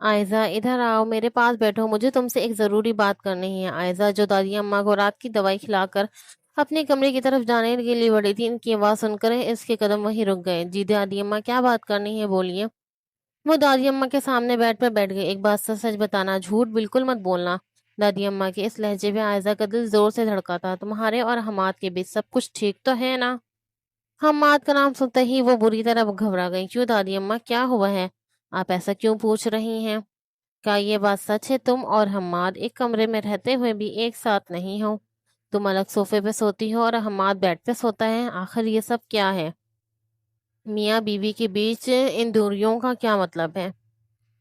آئزہ ادھر آؤ، میرے پاس بیٹھو، مجھے تم سے ایک ضروری بات کرنی ہے۔ آئزہ جو دادی اماں کو رات کی دوائی کھلا کر اپنے کمرے کی طرف جانے کے لیے بڑھی تھی، ان کی آواز سن کر اس کے قدم وہیں رک گئے۔ جی دادی اماں، کیا بات کرنی ہے، بولیے۔ وہ دادی اماں کے سامنے بیٹھ گئی۔ ایک بات سچ سچ بتانا، جھوٹ بالکل مت بولنا۔ دادی اماں کے اس لہجے میں آئزہ کا دل زور سے دھڑکا تھا۔ تمہارے اور حماد کے بیچ سب کچھ ٹھیک تو ہے نا؟ حماد کا نام سنتے ہی وہ بری طرح گھبرا گئی۔ کیوں دادی اماں، کیا ہوا ہے؟ آپ ایسا کیوں پوچھ رہی ہیں؟ کیا یہ بات سچ ہے تم اور حماد ایک کمرے میں رہتے ہوئے بھی ایک ساتھ نہیں ہو؟ تم الگ صوفے پہ سوتی ہو اور حماد بیڈ پہ سوتا ہے، آخر یہ سب کیا ہے؟ میاں بیوی کے بیچ ان دوریوں کا کیا مطلب ہے؟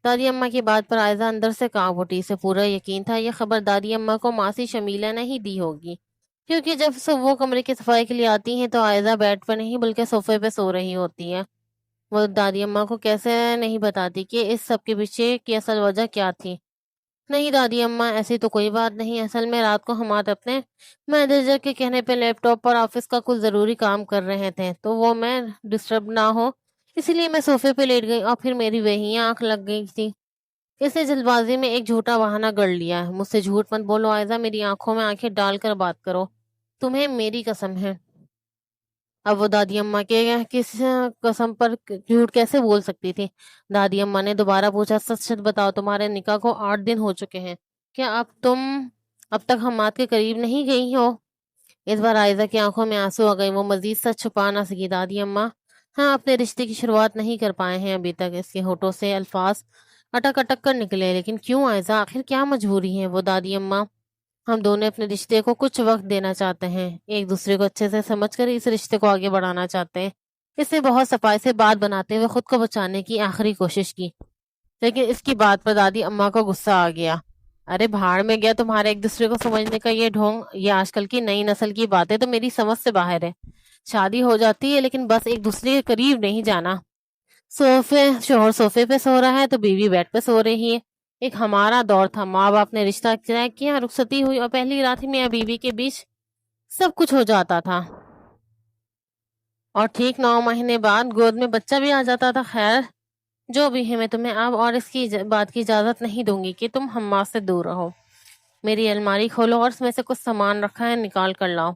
دادی اماں کی بات پر آئزہ اندر سے کانپ اٹھی۔ اسے پورا یقین تھا یہ خبر دادی اماں کو ماسی شمیلہ نے ہی دی ہوگی، کیونکہ جب وہ کمرے کی صفائی کے لیے آتی ہیں تو آئزہ بیڈ پر نہیں بلکہ صوفے پہ سو رہی ہوتی ہے۔ وہ دادی اماں کو کیسے نہیں بتاتی کہ اس سب کے پیچھے کی اصل وجہ کیا تھی؟ نہیں دادی اماں، ایسی تو کوئی بات نہیں۔ اصل میں رات کو حماد اپنے مینیجر کے کہنے پہ لیپ ٹاپ پر آفس کا کچھ ضروری کام کر رہے تھے، تو وہ میں ڈسٹرب نہ ہو اسی لیے میں صوفے پہ لیٹ گئی، اور پھر میری وہی آنکھ لگ گئی تھی۔ اس نے جلد بازی میں ایک جھوٹا بہانہ گڑھ لیا ہے۔ مجھ سے جھوٹ مت بولو آئزہ، میری آنکھوں میں آنکھیں ڈال کر بات کرو، تمہیں میری قسم ہے۔ اب وہ دادی اماں کے کس قسم پر جھوٹ کیسے بول سکتی تھی؟ دادی اماں نے دوبارہ پوچھا، سچ سچ بتاؤ، تمہارے نکاح کو 8 دن ہو چکے ہیں، کیا تم اب تک حماد کے قریب نہیں گئی ہو؟ اس بار عائزہ کی آنکھوں میں آنسو آ گئے۔ وہ مزید سچ چھپا نہ سکی۔ دادی اماں، ہاں، اپنے رشتے کی شروعات نہیں کر پائے ہیں ابھی تک۔ اس کے ہونٹوں سے الفاظ اٹک اٹک کر نکلے۔ لیکن کیوں عائزہ، آخر کیا مجبوری ہے؟ وہ دادی اماں، ہم دونوں اپنے رشتے کو کچھ وقت دینا چاہتے ہیں، ایک دوسرے کو اچھے سے سمجھ کر اس رشتے کو آگے بڑھانا چاہتے ہیں۔ اس نے بہت صفائی سے بات بناتے ہوئے خود کو بچانے کی آخری کوشش کی، لیکن اس کی بات پر دادی اماں کو غصہ آ گیا۔ ارے بھاڑ میں گیا تمہارے ایک دوسرے کو سمجھنے کا یہ ڈھونگ، یہ آج کل کی نئی نسل کی باتیں تو میری سمجھ سے باہر ہے۔ شادی ہو جاتی ہے لیکن بس ایک دوسرے کے قریب نہیں جانا۔ شوہر صوفے پہ سو رہا ہے تو بیوی بیڈ پہ سو رہی ہے۔ ایک ہمارا دور تھا، ماں باپ نے رشتہ طے کیا، رخصتی ہوئی اور پہلی رات ہی میاں بیوی کے بیچ سب کچھ ہو جاتا تھا، اور ٹھیک 9 مہینے بعد گود میں بچہ بھی آ جاتا تھا۔ خیر جو بھی ہے، میں تمہیں اب اور اس کی بات کی اجازت نہیں دوں گی کہ تم حماد سے دور رہو۔ میری الماری کھولو اور اس میں سے کچھ سامان رکھا ہے، نکال کر لاؤ۔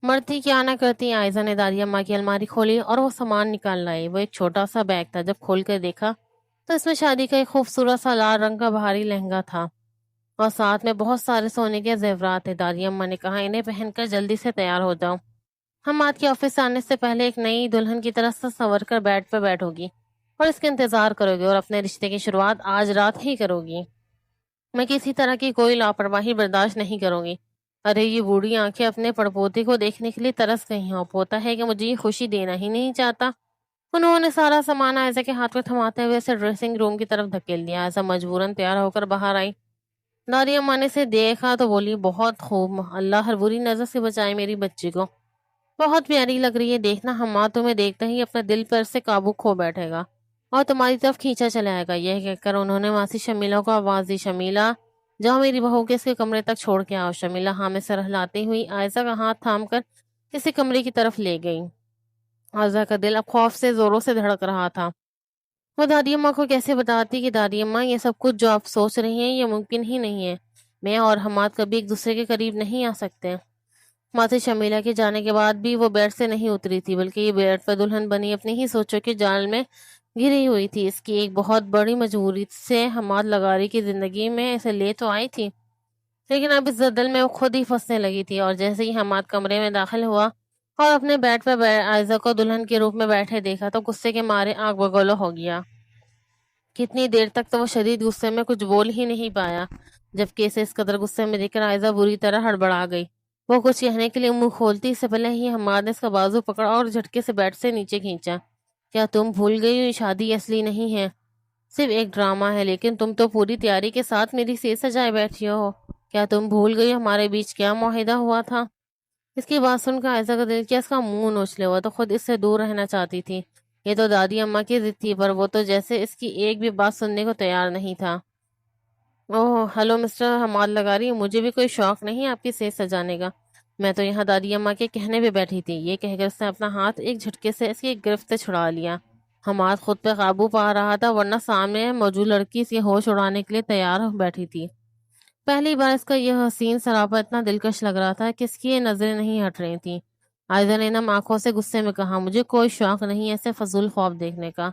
مرتی کیا نہ کرتی، عائزہ نے دادی اماں کی الماری کھولی اور وہ سامان نکال لائی۔ وہ ایک چھوٹا سا بیگ تھا، جب کھول کر دیکھا تو اس میں شادی کا ایک خوبصورت سا لال رنگ کا بھاری لہنگا تھا، اور ساتھ میں بہت سارے سونے کے زیورات تھے۔ دادی اماں نے کہا، انہیں پہن کر جلدی سے تیار ہو جاؤ، حماد کے آفس سے آنے سے پہلے ایک نئی دلہن کی طرح سنور کر بیڈ پہ بیٹھو گی اور اس کا انتظار کرو گی، اور اپنے رشتے کی شروعات آج رات ہی کرو گی۔ میں کسی طرح کی کوئی لاپرواہی برداشت نہیں کروں گی۔ ارے یہ بوڑھی آنکھیں اپنے پڑپوتے کو دیکھنے کے لیے ترس گئی ہوں، پوتا ہے کہ مجھے یہ خوشی دینا ہی نہیں چاہتا۔ انہوں نے سارا سامان عائزہ کے ہاتھ میں تھماتے ہوئے اسے ڈریسنگ روم کی طرف دھکیل دیا۔ عائزہ مجبوراً تیار ہو کر باہر آئی۔ دادی اماں نے اسے دیکھا تو بولی، بہت خوب، اللہ ہر بری نظر سے بچائے میری بچی کو، بہت پیاری لگ رہی ہے۔ دیکھنا حماد تمہیں دیکھتے ہی اپنے دل پر سے قابو کھو بیٹھے گا اور تمہاری طرف کھینچا چلے آئے گا۔ یہ کہہ کر انہوں نے ماسی شمیلہ کو آواز دی، شمیلہ جاؤ میری بہو کے اس کے کمرے تک چھوڑ کے آؤ۔ شمیلہ ہاں میں سر ہلاتی ہوئی عائزہ کا ہاتھ تھام کر اسے کمرے کی طرف لے گئی۔ عائزہ کا دل اب خوف سے زوروں سے دھڑک رہا تھا۔ وہ دادی اماں کو کیسے بتاتی کہ دادی اماں، یہ سب کچھ جو آپ سوچ رہی ہیں یہ ممکن ہی نہیں ہے، میں اور حماد کبھی ایک دوسرے کے قریب نہیں آ سکتے۔ ماسی شمیلہ کے جانے کے بعد بھی وہ بیڈ سے نہیں اتری تھی، بلکہ یہ بیڈ پر دلہن بنی اپنی ہی سوچوں کے جال میں گھری ہوئی تھی۔ اس کی ایک بہت بڑی مجبوری سے حماد لغاری کی زندگی میں اسے لے تو آئی تھی، لیکن اب اس زدل میں وہ خود ہی پھنسنے لگی تھی۔ اور جیسے ہی حماد کمرے میں داخل ہوا اور اپنے بیڈ پر عائزہ کو دلہن کے روپ میں بیٹھے دیکھا تو غصے کے مارے آگ بگولہ ہو گیا۔ کتنی دیر تک تو وہ شدید غصے میں کچھ بول ہی نہیں پایا، جبکہ اسے اس قدر غصے میں دیکھ کر عائزہ بری طرح ہڑبڑا گئی۔ وہ کچھ کہنے کے لیے منہ کھولتی، اس سے پہلے ہی حماد نے اس کا بازو پکڑا اور جھٹکے سے بیڈ سے نیچے کھینچا۔ کیا تم بھول گئی ہو، یہ شادی اصلی نہیں ہے، صرف ایک ڈرامہ ہے، لیکن تم تو پوری تیاری کے ساتھ میری سیج سجائے بیٹھی ہو۔ کیا تم بھول گئی ہمارے بیچ کیا معاہدہ ہوا تھا؟ اس کی بات سن کر عائزہ کا دل کیا اس کا منہ نوچ لے، ہوا تو خود اس سے دور رہنا چاہتی تھی۔ یہ تو دادی اماں کی ضد تھی، پر وہ تو جیسے اس کی ایک بھی بات سننے کو تیار نہیں تھا۔ اوہ ہلو مسٹر حماد لغاری، مجھے بھی کوئی شوق نہیں آپ کی سیج سجانے کا، میں تو یہاں دادی اماں کے کہنے پہ بیٹھی تھی۔ یہ کہہ کر اس نے اپنا ہاتھ ایک جھٹکے سے اس کی گرفت سے چھڑا لیا۔ حماد خود پہ قابو پا رہا تھا، ورنہ سامنے موجود لڑکی اس کے ہوش اڑانے کے لیے تیار بیٹھی تھی۔ پہلی بار اس کا یہ حسین سراپا اتنا دلکش لگ رہا تھا کہ اس کی نظریں نہیں ہٹ رہی تھیں۔ عائزہ نے نم آنکھوں سے غصے میں کہا، مجھے کوئی شوق نہیں ایسے فضول خواب دیکھنے کا۔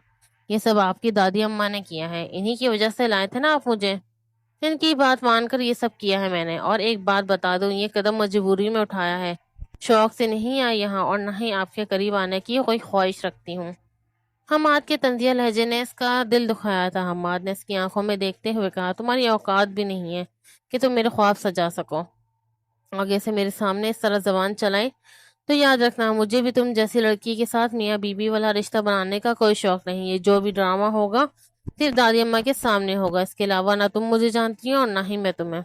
یہ سب آپ کی دادی اماں نے کیا ہے، انہی کی وجہ سے لائے تھے نا آپ مجھے۔ ان کی بات مان کر یہ سب کیا ہے میں نے، اور ایک بات بتا دوں، یہ قدم مجبوری میں اٹھایا ہے، شوق سے نہیں آئی یہاں، اور نہ ہی آپ کے قریب آنے کی کوئی خواہش رکھتی ہوں۔ حماد کے طنزیہ لہجے نے اس کا دل دکھایا تھا۔ حماد نے اس کی آنکھوں میں دیکھتے ہوئے کہا، تمہاری اوقات بھی نہیں ہے کہ تم میرے خواب سجا سکو، آگے سے میرے سامنے اس طرح زبان چلائے تو یاد رکھنا، مجھے بھی تم جیسی لڑکی کے ساتھ میاں بیوی والا رشتہ بنانے کا کوئی شوق نہیں۔ یہ جو بھی ڈرامہ ہوگا صرف دادی اماں کے سامنے ہوگا، اس کے علاوہ نہ تم مجھے جانتی ہو اور نہ ہی میں تمہیں۔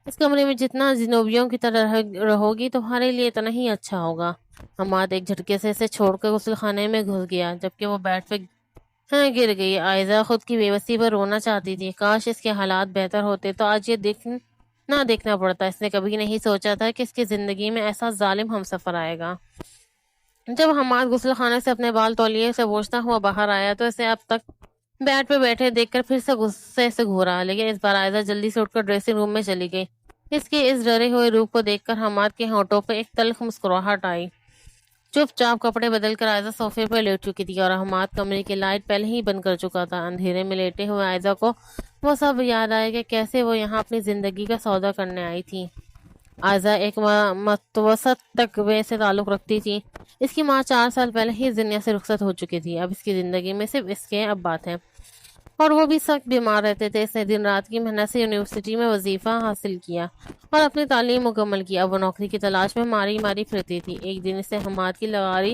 اس کمرے میں جتنا زنوبیوں کی طرح رہوگی تمہارے لیے اتنا ہی اچھا ہوگا۔ حماد ایک جھٹکے سے اسے چھوڑ کر غسل خانے میں گھس گیا، جبکہ وہ بیڈ پہ گر گئی۔ عائزہ خود کی بے بسی پر رونا چاہتی تھی، کاش اس کے حالات بہتر ہوتے تو آج یہ نہ دیکھنا پڑتا۔ اس نے کبھی نہیں سوچا تھا کہ اس کی زندگی میں ایسا ظالم ہمسفر آئے گا۔ جب حماد غسل خانے سے اپنے بال تولیے سے پوچھتا ہوا باہر آیا تو اسے اب تک بیڈ پہ بیٹھے دیکھ کر پھر سے غصے سے گھورا، لیکن اس بار عائزہ جلدی سے اٹھ کر ڈریسنگ روم میں چلی گئی۔ اس کے اس ڈرے ہوئے روپ کو دیکھ کر حماد کے ہونٹوں پہ ایک تلخ مسکراہٹ آئی۔ چپ چاپ کپڑے بدل کر عائزہ صوفے پہ لیٹ چکی تھی اور حماد کمرے کی لائٹ پہلے ہی بند کر چکا تھا۔ اندھیرے میں لیٹے ہوئے عائزہ کو وہ سب یاد آئے کہ کیسے وہ یہاں اپنی زندگی کا سودا کرنے آئی تھی۔ عائزہ ایک متوسط تقوی سے تعلق رکھتی تھی۔ اس کی ماں 4 سال پہلے ہی اس دنیا سے رخصت ہو چکی تھی۔ اب اس کی زندگی میں صرف اس کے ابا تھے، اور وہ بھی سخت بیمار رہتے تھے۔ اس نے دن رات کی محنت سے یونیورسٹی میں وظیفہ حاصل کیا اور اپنی تعلیم مکمل کی۔ اب وہ نوکری کی تلاش میں ماری ماری پھرتی تھی۔ ایک دن اسے حماد کی لغاری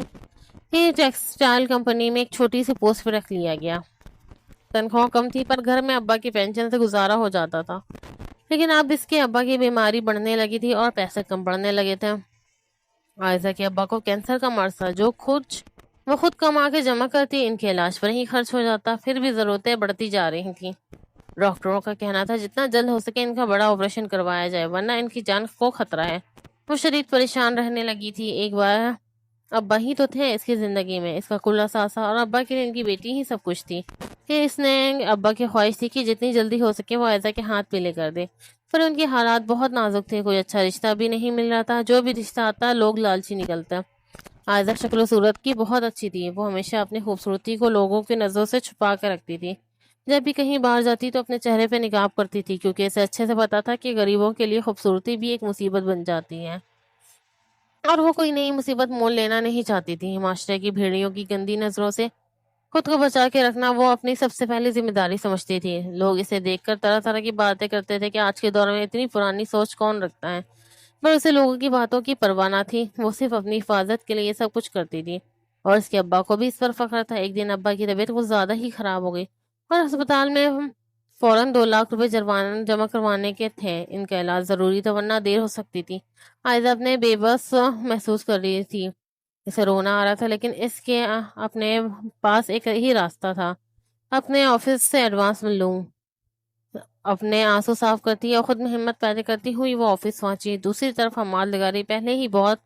ٹیکسٹائل کمپنی میں ایک چھوٹی سی پوسٹ پہ رکھ لیا گیا۔ تنخواہ کم تھی پر گھر میں ابا کی پینشن سے گزارا ہو جاتا تھا، لیکن اب اس کے ابا کی بیماری بڑھنے لگی تھی اور پیسے کم پڑنے لگے تھے۔ عائزہ کے ابا کو کینسر کا مرض تھا، جو وہ خود کما کے جمع کرتی، ان کے علاج پر ہی خرچ ہو جاتا۔ پھر بھی ضرورتیں بڑھتی جا رہی تھیں۔ ڈاکٹروں کا کہنا تھا جتنا جلد ہو سکے ان کا بڑا آپریشن کروایا جائے، ورنہ ان کی جان کو خطرہ ہے۔ وہ شدید پریشان رہنے لگی تھی۔ ایک بار ابا ہی تو تھے اس کی زندگی میں، اس کا کل اثاثہ، اور ابا کے لیے ان کی بیٹی ہی سب کچھ تھی۔ کہ اس نے ابا کی خواہش تھی کہ جتنی جلدی ہو سکے وہ عائزہ کے ہاتھ پیلے کر دے، پر ان کے حالات بہت نازک تھے، کوئی اچھا رشتہ بھی نہیں مل رہا تھا، جو بھی رشتہ آتا لوگ لالچی نکلتا۔ عائزہ شکل و صورت کی بہت اچھی تھی، وہ ہمیشہ اپنی خوبصورتی کو لوگوں کی نظروں سے چھپا کر رکھتی تھی۔ جب بھی کہیں باہر جاتی تو اپنے چہرے پہ نقاب کرتی تھی، کیونکہ اسے اچھے سے پتا تھا کہ غریبوں کے لیے خوبصورتی بھی ایک مصیبت بن جاتی ہے، اور وہ کوئی نئی مصیبت مول لینا نہیں چاہتی تھی۔ معاشرے کی بھیڑیوں کی گندی نظروں سے خود کو بچا کے رکھنا وہ اپنی سب سے پہلی ذمہ داری سمجھتی تھی۔ لوگ اسے دیکھ کر طرح طرح کی باتیں کرتے تھے کہ آج کے دور میں اتنی پرانی سوچ کون رکھتا ہے، پر اسے لوگوں کی باتوں کی پرواہ نہ تھی۔ وہ صرف اپنی حفاظت کے لیے یہ سب کچھ کرتی تھی، اور اس کے ابا کو بھی اس پر فخر تھا۔ ایک دن ابا کی طبیعت کچھ زیادہ ہی خراب ہو گئی اور اسپتال میں فوراً 2 لاکھ روپے جمع کروانے کے تھے۔ ان کا علاج ضروری تھا ورنہ دیر ہو سکتی تھی۔ عائزہ اپنے بے بس محسوس کر رہی تھی، اسے رونا آ رہا تھا، لیکن اس کے اپنے پاس ایک ہی راستہ تھا، اپنے آفس سے ایڈوانس میں لوں۔ اپنے آنسو صاف کرتی اور خود میں ہمت پیدا کرتی ہوئی وہ آفس پہنچی۔ دوسری طرف حماد لغاری پہلے ہی بہت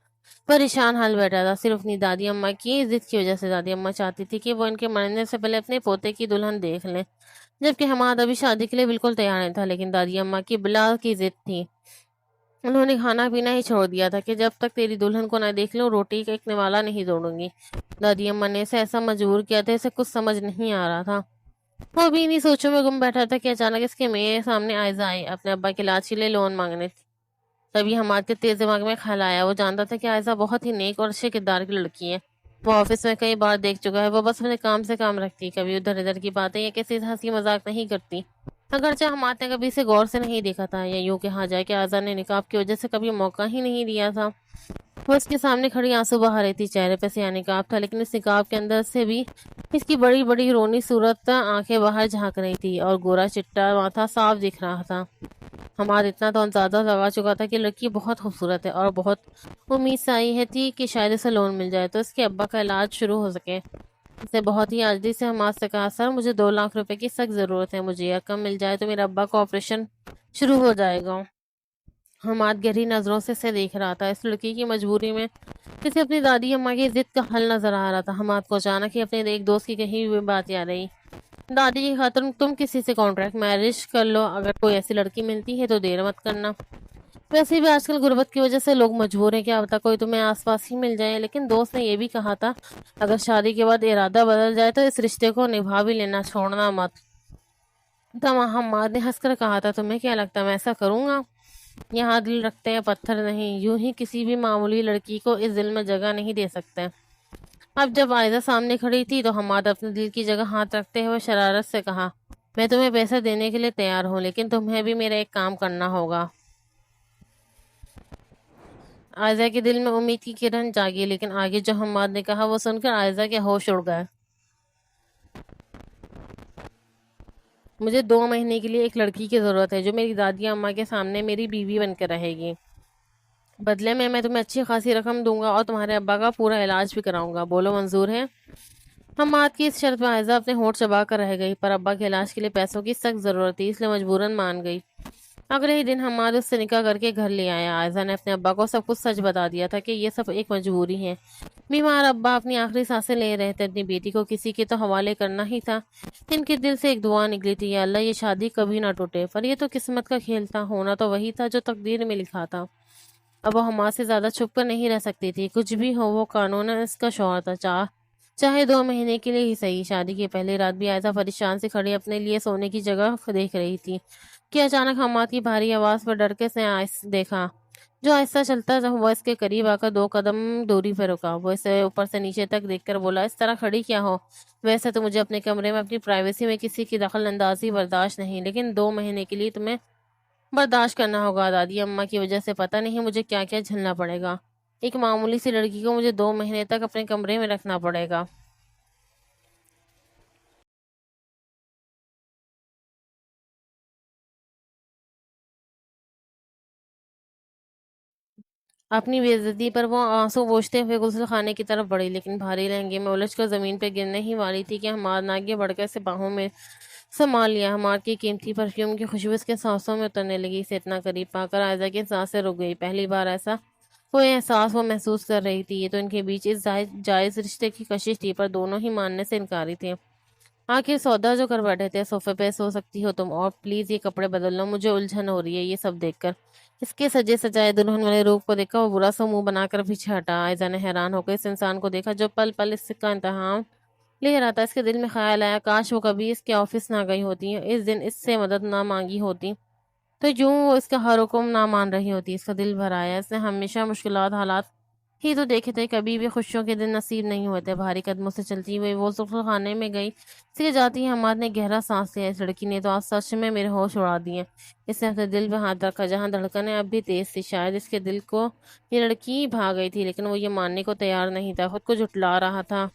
پریشان حال بیٹھا تھا، صرف اپنی دادی اماں کی ضد کی وجہ سے۔ دادی اماں چاہتی تھی کہ وہ ان کے مرنے سے پہلے اپنے پوتے کی دلہن دیکھ لیں، جبکہ حماد ابھی شادی کے لیے بالکل تیار نہیں تھا، لیکن دادی اماں کی بلا کی ضد تھی۔ انہوں نے کھانا پینا ہی چھوڑ دیا تھا کہ جب تک تیری دلہن کو نہ دیکھ لوں روٹی کا ایک نوالا نہیں توڑوں گی۔ دادی اماں نے اسے ایسا مجبور کیا تھا، اسے کچھ سمجھ نہیں آ رہا تھا۔ وہ بھی انہی سوچوں میں گم بیٹھا تھا کہ اچانک اس کے میرے سامنے عائزہ آئی، اپنے ابا کے علاج کے لیے لون مانگنے تھی۔ تبھی حماد کے تیز دماغ میں خیال آیا، وہ جانتا تھا کہ عائزہ بہت ہی نیک اور اچھے کردار کی لڑکی ہے، وہ آفس میں کئی بار دیکھ چکا ہے، وہ بس اپنے کام سے کام رکھتی، کبھی ادھر ادھر کی باتیں یا کسی ہنسی مذاق نہیں کرتی۔ اگرچہ حماد نے کبھی اسے غور سے نہیں دیکھا تھا، یا یوں کہا جائے کہ عائزہ نے نقاب کی وجہ سے کبھی موقع ہی نہیں دیا تھا۔ وہ اس کے سامنے کھڑی آنسو بہا رہی تھی، چہرے پہ سیاہ نقاب تھا، لیکن اس نقاب کے اندر سے بھی اس کی بڑی بڑی رونی صورت آنکھیں باہر جھانک رہی تھی، اور گورا چٹا ماتھا صاف دکھ رہا تھا۔ حماد اتنا تو اندازہ لگا چکا تھا کہ لڑکی بہت خوبصورت ہے، اور بہت امید سے آئی تھی کہ شاید اسے لون مل جائے تو اس کے ابا کا علاج شروع ہو سکے۔ اس نے بہت ہی عاجزی سے حماد سے کہا، سر مجھے 2 لاکھ روپے کی سخت ضرورت ہے، مجھے یہ رقم مل جائے تو میرے ابا کا آپریشن شروع ہو جائے گا۔ حماد گہری نظروں سے اسے دیکھ رہا تھا۔ اس لڑکی کی مجبوری میں اسے اپنی دادی اماں کی ضد کا حل نظر آ رہا تھا۔ حماد کو اچانک ہی اپنے ایک دوست کی کہی ہوئی بات یاد آئی۔ دادی کی خاطر تم کسی سے کانٹریکٹ میرج کر لو، اگر کوئی ایسی لڑکی ملتی ہے تو دیر مت کرنا۔ ویسے بھی آج کل غربت کی وجہ سے لوگ مجبور ہیں، کیا پتا کوئی تمہیں آس پاس ہی مل جائے۔ لیکن دوست نے یہ بھی کہا تھا اگر شادی کے بعد ارادہ بدل جائے تو اس رشتے کو نبھا بھی لینا، چھوڑنا مت۔ تب حماد نے ہنس کر کہا تھا تمہیں کیا لگتا ہے میں ایسا کروں گا؟ یہاں دل رکھتے ہیں پتھر نہیں، یوں ہی کسی بھی معمولی لڑکی کو اس دل میں جگہ نہیں دے سکتے۔ اب جب عائزہ سامنے کھڑی تھی تو حماد اپنے دل کی جگہ ہاتھ رکھتے ہوئے شرارت سے کہا میں تمہیں پیسے دینے کے لیے تیار ہوں، لیکن تمہیں بھی میرا ایک کام کرنا ہوگا۔ عائزہ کے دل میں امید کی کرن جاگی، لیکن آگے جو حماد نے کہا وہ سن کر عائزہ کے ہوش اڑ گئے۔ مجھے 2 مہینے کے لیے ایک لڑکی کی ضرورت ہے جو میری دادی اماں کے سامنے میری بیوی بن کے رہے گی۔ بدلے میں تمہیں اچھی خاصی رقم دوں گا اور تمہارے ابا کا پورا علاج بھی کراؤں گا، بولو منظور ہے؟ حماد کی اس شرط پہ عائزہ اپنے ہونٹ چبا کر رہ گئی، پر ابا کے علاج کے لیے پیسوں کی سخت ضرورت تھی، اس لیے مجبوراً مان گئی۔ اگلے ہی دن حماد اس سے نکاح کر کے گھر لے آیا۔ عائزہ نے اپنے ابا کو سب کچھ سچ بتا دیا تھا کہ یہ سب ایک مجبوری ہے۔ بیمار ابا اپنی آخری سانسیں لے رہے تھے، اپنی بیٹی کو کسی کے تو حوالے کرنا ہی تھا۔ ان کے دل سے ایک دعا نکلی تھی، یا اللہ یہ شادی کبھی نہ ٹوٹے، پر یہ تو قسمت کا کھیل تھا، ہونا تو وہی تھا جو تقدیر میں لکھا تھا۔ اب وہ حماد سے زیادہ چھپ کر نہیں رہ سکتی تھی، کچھ بھی ہو وہ قانوناً اس کا شوہر تھا، چاہے 2 مہینے کے لیے ہی صحیح۔ شادی کی پہلی رات بھی عائزہ پریشان سے کھڑی اپنے لیے سونے کی جگہ دیکھ رہی تھی کہ اچانک حماد کی بھاری آواز پر ڈر کے سے دیکھا، جو آہستہ چلتا جب وہ اس کے قریب آ کر 2 قدم دوری پہ رکا۔ وہ اسے اوپر سے نیچے تک دیکھ کر بولا اس طرح کھڑی کیا ہو؟ ویسے تو مجھے اپنے کمرے میں اپنی پرائیویسی میں کسی کی دخل اندازی برداشت نہیں، لیکن 2 مہینے کے لیے تمہیں برداشت کرنا ہوگا۔ دادی اماں کی وجہ سے پتہ نہیں مجھے کیا کیا جھلنا پڑے گا، ایک معمولی سی لڑکی کو مجھے 2 مہینے تک اپنے کمرے میں رکھنا پڑے گا۔ اپنی بے عزتی پر وہ آنسو پوچھتے ہوئے غسل خانے کی طرف بڑھی، لیکن بھاری لہنگے میں الجھ کر زمین پہ گرنے ہی والی تھی کہ حماد نے آگے بڑھ کر اسے باہوں میں سنبھال لیا۔ حماد کی قیمتی پرفیوم کی خوشبو اس کے سانسوں میں اترنے لگی، اسے اتنا قریب پا کر عائزہ کی سانسیں رک گئی۔ پہلی بار ایسا کوئی احساس وہ محسوس کر رہی تھی۔ یہ تو ان کے بیچ اس جائز رشتے کی کشش تھی، پر دونوں ہی ماننے سے انکاری تھے۔ آخر سودا جو کر بیٹھے تھے، صوفے پہ سو سکتی ہو تم، اور پلیز یہ کپڑے بدل لو، مجھے الجھن ہو رہی ہے یہ سب دیکھ کر۔ اس کے سجے سجائے دلہن والے روپ کو دیکھا وہ برا سا منہ بنا کر پیچھے ہٹا۔ عائزہ نے حیران ہو کر اس انسان کو دیکھا جو پل پل اس کا امتحان لے رہا تھا۔ اس کے دل میں خیال آیا کاش وہ کبھی اس کے آفس نہ گئی ہوتی، اس دن اس سے مدد نہ مانگی ہوتی، تو یوں وہ اس کا ہر حکم نہ مان رہی ہوتی۔ اس کا دل بھر آیا، اس نے ہمیشہ مشکلات حالات ہی تو دیکھے تھے، کبھی بھی خوشیوں کے دن نصیب نہیں ہوئے تھے۔ بھاری قدموں سے چلتی ہوئی وہ غسل خانے میں گئی، اس کے جاتی ہی حماد نے گہرا سانس لیا۔ اس لڑکی نے تو آج سچ میں میرے ہوش اڑا دیے۔ اس نے اپنے دل پہ ہاتھ رکھا جہاں دھڑکنیں اب بھی تیز تھی، شاید اس کے دل کو یہ لڑکی بھا گئی تھی، لیکن وہ یہ ماننے کو تیار نہیں تھا، خود کو جھٹلا رہا تھا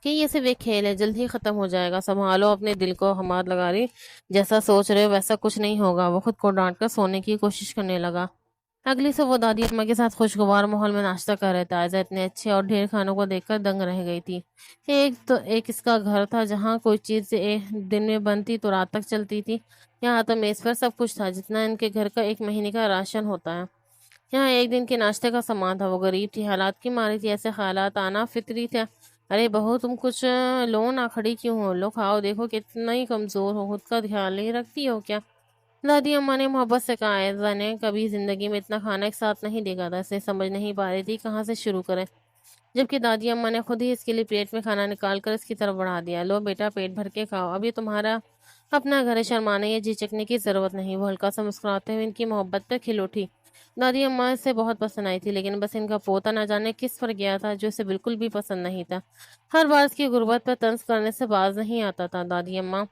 کہ یہ صرف ایک کھیل ہے، جلد ہی ختم ہو جائے گا، سنبھالو اپنے دل کو۔ حماد لگا رہی جیسا سوچ رہے ہو ویسا کچھ نہیں ہوگا۔ وہ خود کو ڈانٹ کر سونے کی کوشش کرنے لگا۔ اگلی سے وہ دادی اماں کے ساتھ خوشگوار ماحول میں ناشتہ کر رہے تھے۔ عائزہ اتنے اچھے اور ڈھیر کھانوں کو دیکھ کر دنگ رہ گئی تھی۔ ایک اس کا گھر تھا جہاں کوئی چیز دن میں بنتی تو رات تک چلتی تھی، یہاں تو میز پر سب کچھ تھا جتنا ان کے گھر کا 1 مہینے کا راشن ہوتا ہے۔ یہاں ایک دن کے ناشتے کا سامان تھا۔ وہ غریب تھی، حالات کی ماری تھی، ایسے خیالات آنا فطری تھا۔ ارے بہو تم کچھ لو نہ، کھڑی کیوں ہو؟ لو کھاؤ، دیکھو کتنا ہی کمزور ہو، خود کا خیال نہیں رکھتی ہو کیا؟ دادی اماں نے محبت سے کہا۔ عائزہ نے کبھی زندگی میں اتنا کھانا ایک ساتھ نہیں دیکھا تھا، اسے سمجھ نہیں پا رہی تھی کہاں سے شروع کرے، جبکہ دادی اماں نے خود ہی اس کے لیے پلیٹ میں کھانا نکال کر اس کی طرف بڑھا دیا۔ لو بیٹا پیٹ بھر کے کھاؤ، اب یہ تمہارا اپنا گھر ہے، شرمانے یا جھجکنے کی ضرورت نہیں۔ وہ ہلکا سا مسکراتے ہوئے ان کی محبت پہ کھل اٹھی۔ دادی اماں اسے بہت پسند آئی تھی، لیکن بس ان کا پوتا نہ جانے کس پر گیا تھا جو اسے بالکل بھی پسند نہیں تھا۔ ہر بار اس کی غربت پر طنز کرنے سے باز نہیں آتا تھا۔ دادی اماں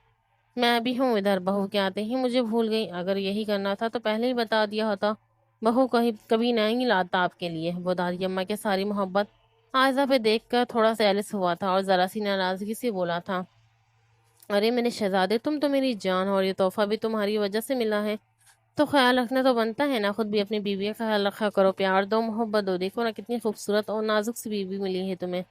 میں بھی ہوں ادھر، بہو کے آتے ہی مجھے بھول گئی، اگر یہی کرنا تھا تو پہلے ہی بتا دیا ہوتا، بہو کبھی نہیں لاتا آپ کے لیے۔ وہ دادی اماں کے ساری محبت عائزہ پہ دیکھ کر تھوڑا سیلس ہوا تھا اور ذرا سی ناراضگی سے بولا تھا ارے میرے شہزادے تم تو میری جان ہو، اور یہ تحفہ بھی تمہاری وجہ سے ملا ہے، تو خیال رکھنا تو بنتا ہے نا، خود بھی اپنی بیوی کا خیال رکھا کرو، پیار دو، محبت دو، دیکھو نا کتنی خوبصورت اور نازک سی بیوی ملی ہے تمہیں۔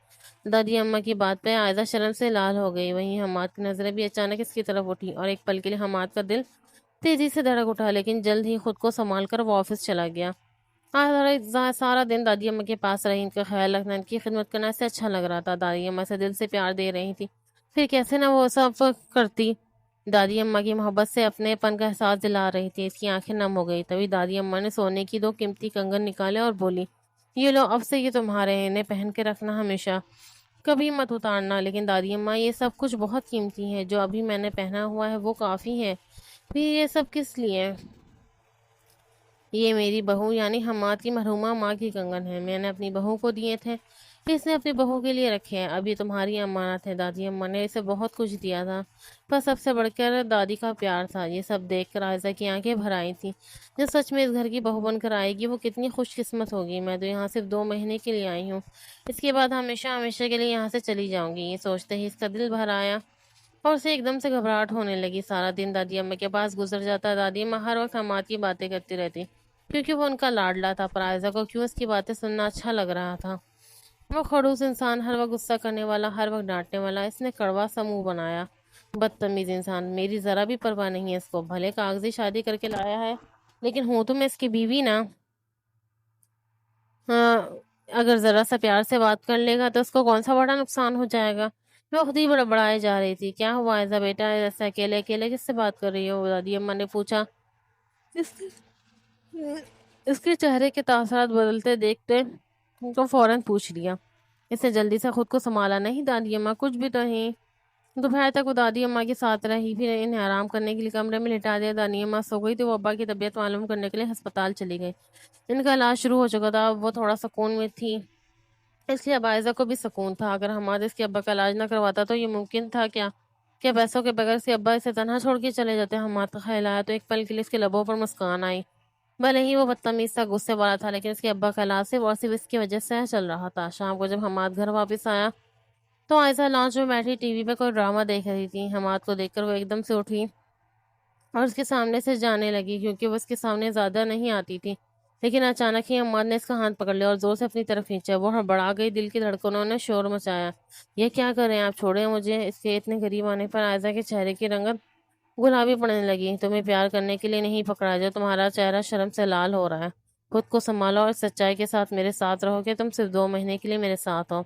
دادی اماں کی بات پہ عائزہ شرم سے لال ہو گئی، وہیں حماد کی نظریں بھی اچانک اس کی طرف اٹھی، اور ایک پل کے لیے حماد کا دل تیزی سے دھڑک اٹھا، لیکن جلد ہی خود کو سنبھال کر وہ آفس چلا گیا۔ سارا دن دادی اماں کے پاس رہی، ان کا خیال رکھنا، ان کی خدمت کرنا سے اچھا لگ رہا تھا۔ دادی اماں سے دل سے پیار دے رہی تھی، پھر کیسے نہ وہ سب کرتی۔ دادی اماں کی محبت سے اپنے پن کا احساس دلا رہی تھی، اس کی آنکھیں نم ہو گئی۔ تبھی دادی اماں نے سونے کی 2 قیمتی کنگن نکالے اور بولی، یہ لو، اب سے یہ تمہارے ہیں، انہیں پہن کے رکھنا ہمیشہ، کبھی مت اتارنا۔ لیکن دادی اماں، یہ سب کچھ بہت قیمتی ہے، جو ابھی میں نے پہنا ہوا ہے وہ کافی ہے، پھر یہ سب کس لیے؟ یہ میری بہو یعنی حماد کی مرحومہ ماں کی کنگن ہے، میں نے اپنی بہو کو دیے تھے، اس نے اپنی بہو کے لیے رکھے ہیں، اب یہ تمہاری امانت ہے۔ دادی اماں نے اسے بہت کچھ دیا تھا، پر سب سے بڑھ کر دادی کا پیار تھا۔ یہ سب دیکھ کر عائزہ کی آنکھیں بھر آئی تھیں، جو سچ میں اس گھر کی بہو بن کر آئے گی وہ کتنی خوش قسمت ہوگی۔ میں تو یہاں صرف 2 مہینے کے لیے آئی ہوں، اس کے بعد ہمیشہ ہمیشہ کے لیے یہاں سے چلی جاؤں گی۔ یہ سوچتے ہی اس کا دل بھر آیا اور اسے ایک دم سے گھبراہٹ ہونے لگی۔ سارا دن دادی اماں کے پاس گزر جاتا، دادی اماں ہر وقت حماد کی باتیں کرتی رہتی، کیونکہ وہ ان کا لاڈلا تھا، پر عائزہ کو کیوں اس کی باتیں سننا اچھا لگ رہا تھا۔ وہ خڑوس انسان، ہر وقت غصہ کرنے والا، ہر وقت ڈانٹنے والا، اس نے کڑوا سا منہ بنایا۔ بدتمیز انسان، میری ذرا بھی پرواہ نہیں ہے اس کو، بھلے کاغذی شادی کر کے لایا ہے، لیکن ہوں تو میں اس کی بیوی نا۔ ہاں، اگر ذرا سا پیار سے بات کر لے گا تو اس کو کون سا بڑا نقصان ہو جائے گا۔ وہ خود ہی بڑبڑائے جا رہی تھی۔ کیا ہوا عائزہ بیٹا، ایسے اکیلے اکیلے کس سے بات کر رہی ہو؟ دادی اماں نے پوچھا۔ اس اس کے چہرے کے تاثرات بدلتے دیکھتے تو فوراً پوچھ لیا۔ اس نے جلدی سے خود کو سنبھالا، نہیں دادی اماں، کچھ بھی تو نہیں۔ دوپہر تک وہ دادی اماں کے ساتھ رہی، پھر انہیں آرام کرنے کے لیے کمرے میں لٹا دیا۔ دادی اماں سو گئی تو وہ ابا کی طبیعت معلوم کرنے کے لیے ہسپتال چلی گئی۔ ان کا علاج شروع ہو چکا تھا، اب وہ تھوڑا سکون میں تھی، اس لیے اب عائزہ کو بھی سکون تھا۔ اگر حماد اس کے ابا کا علاج نہ کرواتا تو یہ ممکن تھا کیا پیسوں کے بغیر سے ابا اسے تنہا چھوڑ کے چلے جاتے؟ حماد کا خیال آیا تو ایک پل کے لیے اس کے لبوں پر مسکان آئی۔ بھلے ہی وہ بدتمیز سا غصے والا تھا، لیکن اس کے ابا کا علاج صرف اور صرف اس کی وجہ سے چل رہا تھا۔ شام کو جب حماد گھر واپس آیا تو عائزہ لانچ میں بیٹھی ٹی وی پہ کوئی ڈرامہ دیکھ رہی تھی۔ حماد کو دیکھ کر وہ ایک دم سے اٹھی اور اس کے سامنے سے جانے لگی، کیونکہ وہ اس کے سامنے زیادہ نہیں آتی تھی۔ لیکن اچانک ہی حماد نے اس کا ہاتھ پکڑ لیا اور زور سے اپنی طرف کھینچا۔ وہ ہڑبڑا گئی، دل کی دھڑکنوں نے شور مچایا۔ یہ کیا کر رہے ہیں آپ، چھوڑیں مجھے۔ اس کے اتنے قریب آنے پر عائزہ کے چہرے کی رنگت گلابی پڑنے لگی۔ تمہیں پیار کرنے کے لیے نہیں پکڑا جو تمہارا چہرہ شرم سے لال ہو رہا ہے، خود کو سنبھالو اور سچائی کے ساتھ میرے ساتھ رہو کہ تم صرف 2 مہینے کے لیے میرے ساتھ ہو۔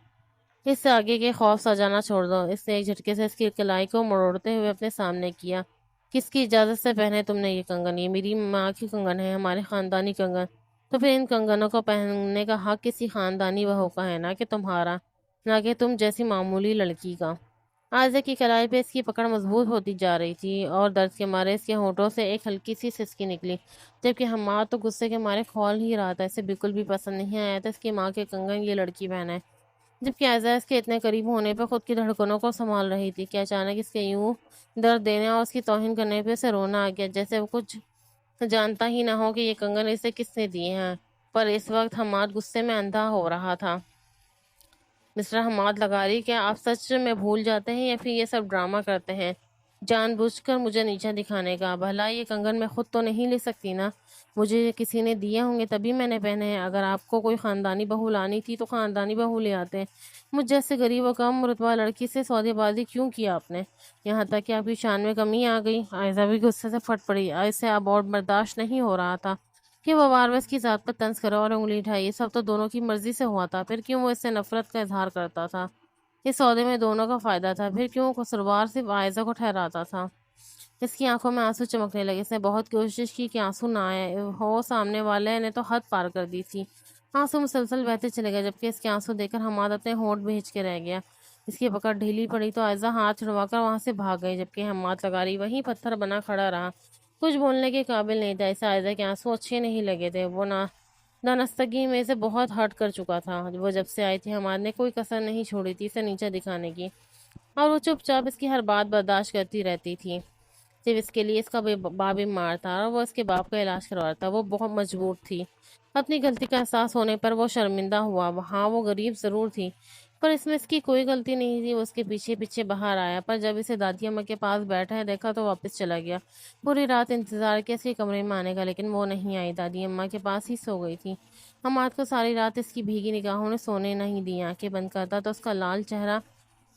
اس سے آگے کے خوف سجانا چھوڑ دو۔ اس نے ایک جھٹکے سے اس کی کلائی کو مروڑتے ہوئے اپنے سامنے کیا۔ کس کی اجازت سے پہنے تم نے یہ کنگن؟ یہ میری ماں کی کنگن ہے، ہمارے خاندانی کنگن۔ تو پھر ان کنگنوں کو پہننے کا حق کسی خاندانی بہو کا ہے، نہ کہ تمہارا، نہ کہ تم جیسی معمولی لڑکی کا۔ عائزہ کی کلائی پہ اس کی پکڑ مضبوط ہوتی جا رہی تھی اور درد کے مارے اس کے ہونٹوں سے ایک ہلکی سی سسکی نکلی، جبکہ حماد تو غصے کے مارے کھول ہی رہا تھا۔ اسے بالکل بھی پسند نہیں آیا تھا اس کی ماں کے کنگن یہ لڑکی پہنے، جبکہ عائزہ اس کے اتنے قریب ہونے پہ خود کی دھڑکنوں کو سنبھال رہی تھی کہ اچانک اس کے یوں درد دینے اور اس کی توہین کرنے پہ اسے رونا آ گیا، جیسے وہ کچھ جانتا ہی نہ ہو کہ یہ کنگن اسے کس نے دیے ہیں۔ پر اس وقت حماد غصے میں اندھا ہو رہا تھا۔ مسٹر حماد لغاری، کیا آپ سچ میں بھول جاتے ہیں یا پھر یہ سب ڈرامہ کرتے ہیں جان بوجھ کر مجھے نیچا دکھانے کا؟ بھلا یہ کنگن میں خود تو نہیں لے سکتی نا، مجھے کسی نے دیے ہوں گے تبھی میں نے پہنے ہیں۔ اگر آپ کو کوئی خاندانی بہو لانی تھی تو خاندانی بہو لے آتے، مجھ جیسے غریب و کم رتبہ لڑکی سے سودے بازی کیوں کیا آپ نے؟ یہاں تک کہ آپ کی شان میں کمی آ گئی۔ عائزہ بھی غصے سے پھٹ پڑی، اسے اب اور برداشت نہیں ہو رہا تھا کہ وہ بار بار اس کی ذات پر طنز کرے اور انگلی اٹھائے۔ یہ سب تو دونوں کی مرضی سے ہوا تھا، پھر کیوں وہ اس سے نفرت کا اظہار کرتا تھا؟ اس سودے میں دونوں کا فائدہ تھا، پھر کیوں قصوروار صرف عائزہ کو ٹھہراتا تھا؟ اس کی آنکھوں میں آنسو چمکنے لگے۔ اس نے بہت کوشش کی کہ آنسو نہ آئے ہو، سامنے والے نے تو حد پار کر دی تھی۔ آنسو مسلسل بہتے چلے گئے، جبکہ اس کے آنسو دیکھ کر حماد اپنے ہونٹ بھیج کے رہ گیا۔ اس کی پکڑ ڈھیلی پڑی تو عائزہ ہاتھ چھڑوا کر وہاں سے بھاگ گئی، جبکہ حماد لغاری وہیں پتھر بنا کھڑا رہا، کچھ بولنے کے قابل نہیں تھا۔ اسے عائزہ کے آنسو اچھے نہیں لگے تھے، وہ دانستگی میں سے بہت ہرٹ کر چکا تھا۔ وہ جب سے آئی تھی حماد نے کوئی کسر نہیں چھوڑی تھی اسے نیچا دکھانے کی، اور وہ چپ چاپ اس کی ہر بات برداشت کرتی رہتی تھی، صرف اس کے لیے اس کا باپ بیمار تھا اور وہ اس کے باپ کا علاج کروا رہا تھا۔ وہ بہت مجبور تھی۔ اپنی غلطی کا احساس ہونے پر وہ شرمندہ ہوا۔ ہاں، وہ غریب ضرور تھی، پر اس میں اس کی کوئی غلطی نہیں تھی۔ وہ اس کے پیچھے پیچھے باہر آیا، پر جب اسے دادی اماں کے پاس بیٹھا ہے دیکھا تو واپس چلا گیا۔ پوری رات انتظار کیا اس کے کمرے میں آنے کا، لیکن وہ نہیں آئی، دادی اماں کے پاس ہی سو گئی تھی۔ حماد کو ساری رات اس کی بھیگی نگاہوں نے سونے نہیں دی۔ آنکھیں بند کرتا تو اس کا لال چہرہ،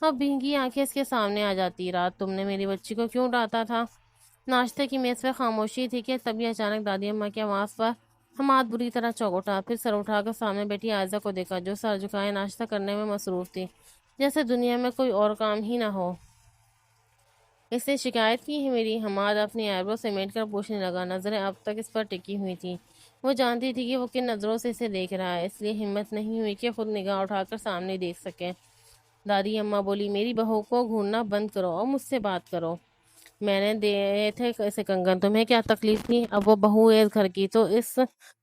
اب بھیگی آنکھیں اس کے سامنے آ جاتی۔ رات تم نے میری بچی کو کیوں ڈانٹا تھا؟ ناشتے کی میز پر خاموشی تھی کہ تبھی اچانک دادی اماں کی آواز پر حماد بری طرح چونک اٹھا، پھر سر اٹھا کر سامنے بیٹھی عائزہ کو دیکھا جو سر جھکائے ناشتہ کرنے میں مصروف تھی، جیسے دنیا میں کوئی اور کام ہی نہ ہو۔ اس نے شکایت کی ہے میری؟ حماد اپنی آئیبرو سمیٹ کر پوچھنے لگا، نظریں اب تک اس پر ٹکی ہوئی تھیں۔ وہ جانتی تھی کہ وہ کن نظروں سے اسے دیکھ رہا ہے، اس لیے ہمت نہیں ہوئی کہ خود نگاہ اٹھا کر سامنے دیکھ سکے۔ دادی اماں بولی، میری بہو کو گھورنا بند کرو اور مجھ سے بات کرو۔ میں نے دیے تھے اسے کنگن، تمہیں کیا تکلیف تھی؟ اب وہ بہو ہے اس گھر کی تو اس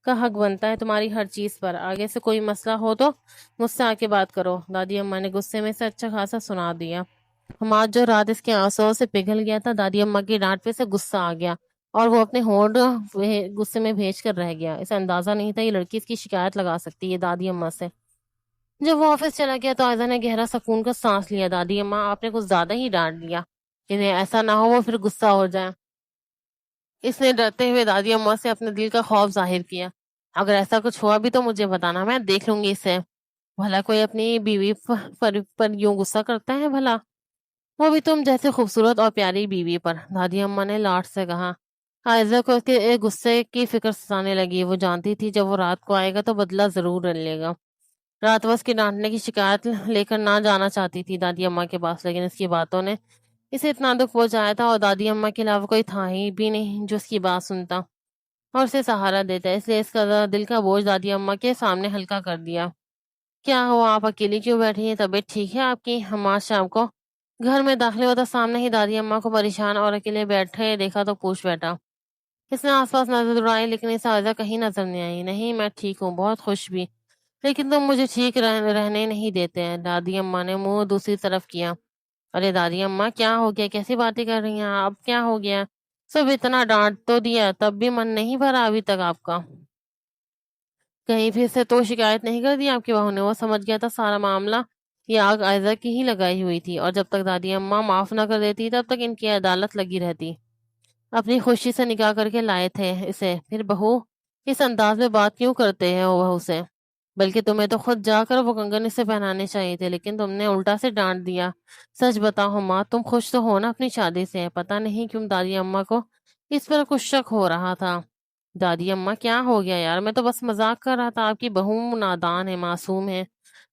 کا حق بنتا ہے تمہاری ہر چیز پر۔ آگے سے کوئی مسئلہ ہو تو مجھ سے آ کے بات کرو۔ دادی اماں نے غصے میں سے اچھا خاصا سنا دیا۔ حماد جو رات اس کے آنسوؤں سے پگھل گیا تھا، دادی اماں کی ڈانٹ پہ سے غصہ آ گیا اور وہ اپنے ہونٹ غصے میں بھیج کر رہ گیا۔ اسے اندازہ نہیں تھا یہ لڑکی اس کی شکایت لگا سکتی ہے دادی اماں سے۔ جب وہ آفس چلا گیا تو آئزہ نے گہرا سکون کا سانس لیا۔ دادی اماں آپ نے کچھ زیادہ ہی ڈانٹ دیا، انہیں ایسا نہ ہو وہ پھر غصہ ہو جائے۔ اس نے ڈرتے ہوئے دادی اماں سے اپنے دل کا خوف ظاہر کیا۔ اگر ایسا کچھ ہوا بھی تو مجھے بتانا، میں دیکھ لوں گی اسے۔ بھلا کوئی اپنی بیوی پر یوں غصہ کرتا ہے بھلا؟ وہ بھی تم جیسے خوبصورت اور پیاری بیوی پر، دادی اماں نے لاڈ سے کہا۔ عائزہ کو اس کے غصے کی فکر ستانے لگی۔ وہ جانتی تھی جب وہ رات کو آئے گا تو بدلہ ضرور لے گا۔ رات وہ اس کی ڈانٹنے کی شکایت لے کر نہ جانا چاہتی تھی دادی اماں کے پاس، لیکن اس کی باتوں نے اسے اتنا دکھ پہنچایا تھا اور دادی اماں کے علاوہ کوئی تھا ہی بھی نہیں جو اس کی بات سنتا اور اسے سہارا دیتا، اس لیے اس کا دل کا بوجھ دادی اماں کے سامنے ہلکا کر دیا۔ کیا ہوا، آپ اکیلی کیوں بیٹھی ہیں؟ طبیعت ٹھیک ہے آپ کی؟ حماد شام کو گھر میں داخل ہوتا سامنے ہی دادی اماں کو پریشان اور اکیلے بیٹھے دیکھا تو پوچھ بیٹھا۔ اس نے آس پاس نظر دوڑائی لیکن اسے عائزہ کہیں نظر نہیں آئی۔ نہیں میں ٹھیک ہوں، بہت خوش بھی، لیکن تم مجھے ٹھیک رہنے نہیں دیتے ہیں۔ دادی اماں نے منہ دوسری طرف کیا۔ ارے دادی اماں کیا ہو گیا، کیسی باتیں کر رہی ہیں آپ؟ کیا ہو گیا؟ سب اتنا ڈانٹ تو دیا تب بھی من نہیں بھرا ابھی تک آپ کا؟ کہیں پھر سے تو شکایت نہیں کر دی آپ کی بہو نے؟ وہ سمجھ گیا تھا سارا معاملہ یہ آگ عائزہ کی ہی لگائی ہوئی تھی، اور جب تک دادی اماں معاف نہ کر دیتی تب تک ان کی عدالت لگی رہتی۔ اپنی خوشی سے نکاح کر کے لائے تھے اسے، پھر بہو اس انداز میں بات کیوں کرتے ہیں وہ بہو سے؟ بلکہ تمہیں تو خود جا کر وہ کنگن اسے پہنانے چاہیے تھے، لیکن تم نے الٹا سے ڈانٹ دیا۔ سچ بتاؤ ماں، تم خوش تو ہو نا اپنی شادی سے؟ پتہ نہیں کیوں دادی اماں کو اس پر کچھ شک ہو رہا تھا۔ دادی اماں کیا ہو گیا یار، میں تو بس مذاق کر رہا تھا، آپ کی بہو نادان ہے، معصوم ہے،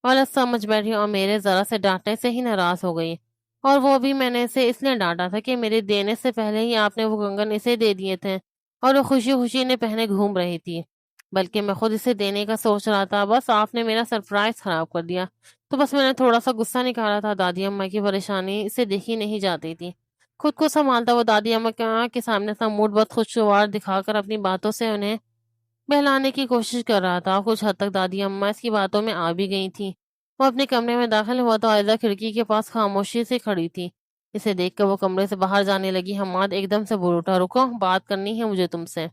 غلط سمجھ بیٹھی اور میرے ذرا سے ڈانٹنے سے ہی ناراض ہو گئی، اور وہ بھی میں نے اسے اس لیے ڈانٹا تھا کہ میرے دینے سے پہلے ہی آپ نے وہ کنگن اسے دے دیے تھے اور وہ خوشی خوشی نے پہنے گھوم رہی تھی، بلکہ میں خود اسے دینے کا سوچ رہا تھا، بس آپ نے میرا سرپرائز خراب کر دیا، تو بس میں نے تھوڑا سا غصہ نکالا تھا۔ دادی اماں کی پریشانی اسے دیکھی نہیں جاتی تھی۔ خود کو سنبھالتا وہ دادی اماں کے سامنے تھا، موڈ بہت خوشگوار دکھا کر اپنی باتوں سے انہیں بہلانے کی کوشش کر رہا تھا۔ کچھ حد تک دادی اماں اس کی باتوں میں آ بھی گئی تھی۔ وہ اپنے کمرے میں داخل ہوا تو عائزہ کھڑکی کے پاس خاموشی سے کھڑی تھی۔ اسے دیکھ کر وہ کمرے سے باہر جانے لگی۔ حماد ایک دم سے بول اٹھا، رکو، بات کرنی ہے مجھے تم سے،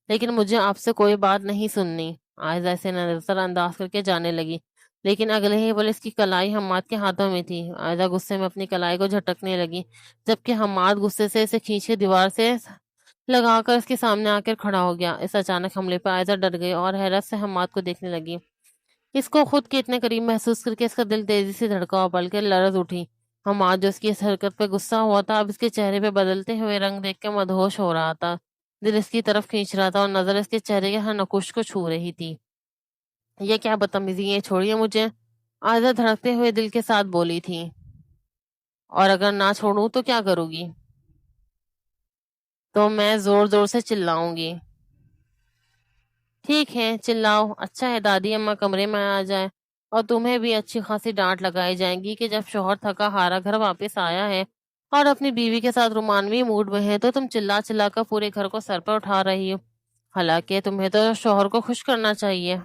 لیکن مجھے آپ سے کوئی بات نہیں سننی۔ عائزہ اسے نظر انداز کر کے جانے لگی، لیکن اگلے ہی پل اس کی کلائی حماد کے ہاتھوں میں تھی۔ عائزہ غصے میں اپنی کلائی کو جھٹکنے لگی، جبکہ حماد غصے سے اسے کھینچ کے دیوار سے لگا کر اس کے سامنے آ کر کھڑا ہو گیا۔ اس اچانک حملے پہ عائزہ ڈر گئی اور حیرت سے حماد کو دیکھنے لگی۔ اس کو خود کے اتنے قریب محسوس کر کے اس کا دل تیزی سے دھڑکا اور پل کے لرز اٹھی۔ حماد جو اس کی اس حرکت پہ غصہ ہوا تھا، اب اس کے چہرے پہ بدلتے ہوئے رنگ دیکھ کے مدہوش ہو رہا تھا۔ دل اس کی طرف کھینچ رہا تھا اور نظر اس کے چہرے کے ہر نقوش کو چھو رہی تھی۔ یہ کیا بدتمیزی ہے، چھوڑیے مجھے، عائزہ دھڑکتے ہوئے دل کے ساتھ بولی تھی۔ اور اگر نہ چھوڑوں تو کیا کروں گی؟ تو میں زور زور سے چلاؤں گی۔ ٹھیک ہے چلاؤ، اچھا ہے دادی اماں کمرے میں آ جائے اور تمہیں بھی اچھی خاصی ڈانٹ لگائی جائیں گی کہ جب شوہر تھکا ہارا گھر واپس آیا ہے اور اپنی بیوی کے ساتھ رومانوی موڈ میں ہے تو تم چلا چلا کر پورے گھر کو سر پر اٹھا رہی ہو، حالانکہ تمہیں تو شوہر کو خوش کرنا چاہیے۔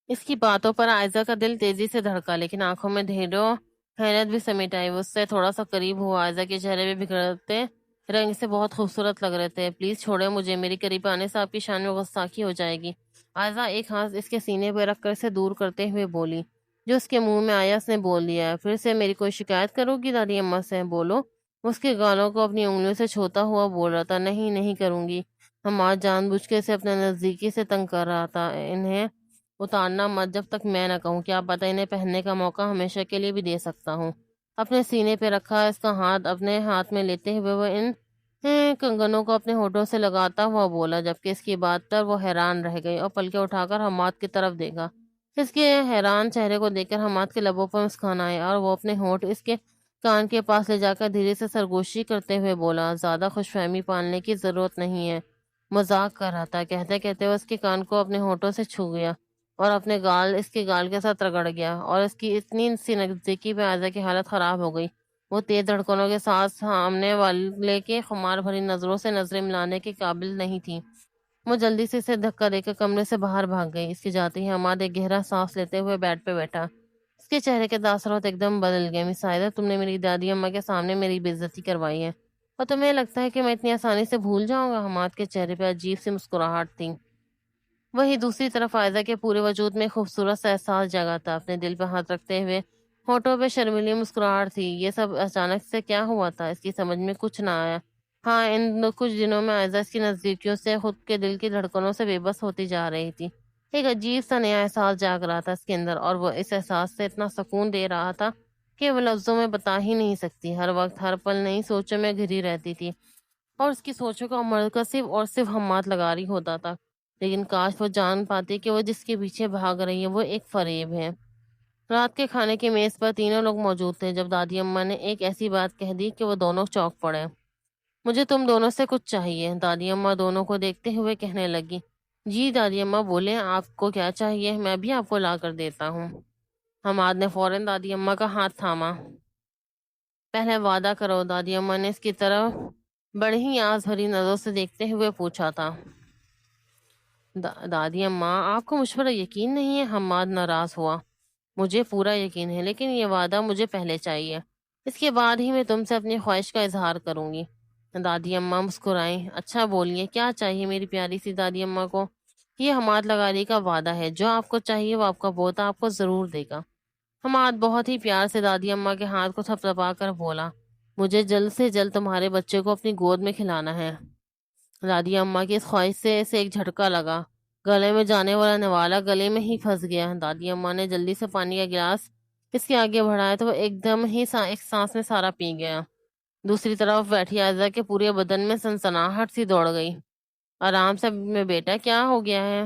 اس کی باتوں پر عائزہ کا دل تیزی سے دھڑکا، لیکن آنکھوں میں ڈھیروں حیرت بھی سمیٹ آئی۔ وہ اس سے تھوڑا سا قریب ہوا، عائزہ کے چہرے پہ بکھرتے رنگ سے بہت خوبصورت لگ رہے تھے۔ پلیز چھوڑے مجھے، میری قریب آنے سے آپ کی شان میں غستاخی ہو جائے گی۔ عائزہ ایک ہاتھ اس کے سینے پہ رکھ کر اسے دور کرتے ہوئے بولی۔ جو اس کے منہ میں آیا اس نے بول دیا ہے۔ پھر سے میری کوئی شکایت کرو گی دادی اماں سے؟ بولو۔ اس کے گالوں کو اپنی انگلیوں سے چھوتا ہوا بول رہا تھا، نہیں نہیں کروں گی۔ حماد جان بوجھ کے اسے اپنے نزدیکی سے تنگ کر رہا تھا۔ انہیں اتارنا مت جب تک میں نہ کہوں، کیا پتہ انہیں پہننے کا موقع ہمیشہ کے لیے بھی دے سکتا ہوں۔ اپنے سینے پہ رکھا اس کا ہاتھ اپنے ہاتھ میں لیتے ہوئے وہ ان کنگنوں کو اپنے ہونٹوں سے لگاتا ہوا بولا، جبکہ اس کی بات پر وہ حیران رہ گئی اور پلکیں اٹھا کر حماد کی طرف دیکھا۔ اس کے حیران چہرے کو دیکھ کر حماد کے لبوں پر مسکان آیا اور وہ اپنے ہونٹ اس کے کان کے پاس لے جا کر دھیرے سے سرگوشی کرتے ہوئے بولا، زیادہ خوش فہمی پالنے کی ضرورت نہیں ہے، مذاق کر رہا تھا۔ کہتے کہتے وہ اس کے کان کو اپنے ہونٹوں سے چھو گیا اور اپنے گال اس کے گال کے ساتھ رگڑ گیا، اور اس کی اتنی سی نزدیکی پہ عائزہ کی حالت خراب ہو گئی۔ وہ تیز دھڑکنوں کے ساتھ سامنے والے کے خمار بھری نظروں سے نظریں ملانے کے قابل نہیں تھی۔ وہ جلدی سے اسے دھکا دے کر کمرے سے باہر بھاگ گئی۔ اس کے جاتے ہی حماد ایک گہرا سانس لیتے ہوئے بیڈ پہ بیٹھا۔ اس کے چہرے کے تاثرات ایک دم بدل گئے۔ مس عائزہ، تم نے میری دادی اماں کے سامنے میری بے عزتی کروائی ہے، اور تمہیں لگتا ہے کہ میں اتنی آسانی سے بھول جاؤں گا؟ حماد کے چہرے پہ عجیب سی مسکراہٹ تھی۔ وہیں دوسری طرف عائزہ کے پورے وجود میں خوبصورت سا احساس جگا تھا۔ اپنے دل پہ ہاتھ رکھتے ہوئے ہونٹوں پہ شرمیلی مسکراہٹ تھی۔ یہ سب اچانک سے کیا ہوا تھا؟ اس کی سمجھ میں کچھ نہ آیا۔ ہاں، ان کچھ دنوں میں عائزہ اس کی نزدیکیوں سے خود کے دل کی دھڑکنوں سے بے بس ہوتی جا رہی تھی۔ ایک عجیب سا نیا احساس جاگ رہا تھا اس کے اندر، اور وہ اس احساس سے اتنا سکون دے رہا تھا کہ وہ لفظوں میں بتا ہی نہیں سکتی۔ ہر وقت ہر پل نئی سوچوں میں گھری رہتی تھی، اور اس کی سوچوں کا مرکز صرف اور صرف حماد لغاری ہوتا تھا۔ لیکن کاش وہ جان پاتی کہ وہ جس کے پیچھے بھاگ رہی ہے وہ ایک فریب ہے۔ رات کے کھانے کی میز پر تینوں لوگ موجود تھے جب دادی اماں نے ایک ایسی بات کہہ دی کہ وہ دونوں چونک پڑے۔ مجھے تم دونوں سے کچھ چاہیے، دادی اماں دونوں کو دیکھتے ہوئے کہنے لگی۔ جی دادی اماں بولیں، آپ کو کیا چاہیے؟ میں بھی آپ کو لا کر دیتا ہوں۔ حماد نے فوراً دادی اماں کا ہاتھ تھاما۔ پہلے وعدہ کرو، دادی اماں نے اس کی طرف بڑی ہی آس بھری نظروں سے دیکھتے ہوئے پوچھا تھا۔ دادی اماں، آپ کو مجھ پر یقین نہیں ہے؟ حماد ناراض ہوا۔ مجھے پورا یقین ہے، لیکن یہ وعدہ مجھے پہلے چاہیے، اس کے بعد ہی میں تم سے اپنی خواہش کا اظہار کروں گی۔ دادی اماں مسکرائیں۔ اچھا بولیے، کیا چاہیے میری پیاری سی دادی اماں کو؟ یہ حماد لغاری کا وعدہ ہے، جو آپ کو چاہیے وہ آپ کا پوتا آپ کو ضرور دے گا۔ حماد بہت ہی پیار سے دادی اماں کے ہاتھ کو تھپتھپا کر بولا، مجھے جلد سے جلد تمہارے بچے کو اپنی گود میں کھلانا ہے۔ دادی اماں کی اس خواہش سے اسے ایک جھٹکا لگا۔ گلے میں جانے والا نوالا گلے میں ہی پھنس گیا۔ دادی اماں نے جلدی سے پانی کا گلاس اس کے آگے بڑھایا تو وہ ایک دم ہی ایک سانس میں سارا پی گیا۔ دوسری طرف بیٹھی عائزہ کے پورے بدن میں سنسناہٹ سی دوڑ گئی۔ آرام سے بیٹا، کیا ہو گیا ہے؟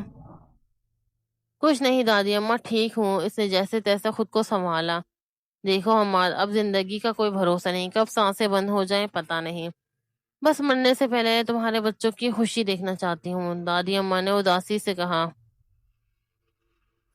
کچھ نہیں دادی اماں، ٹھیک ہوں۔ اس نے جیسے تیسے خود کو سنبھالا۔ دیکھو حماد، اب زندگی کا کوئی بھروسہ نہیں، کب سانسیں بند ہو جائیں پتہ نہیں۔ بس مرنے سے پہلے تمہارے بچوں کی خوشی دیکھنا چاہتی ہوں، دادی اماں نے اداسی سے کہا۔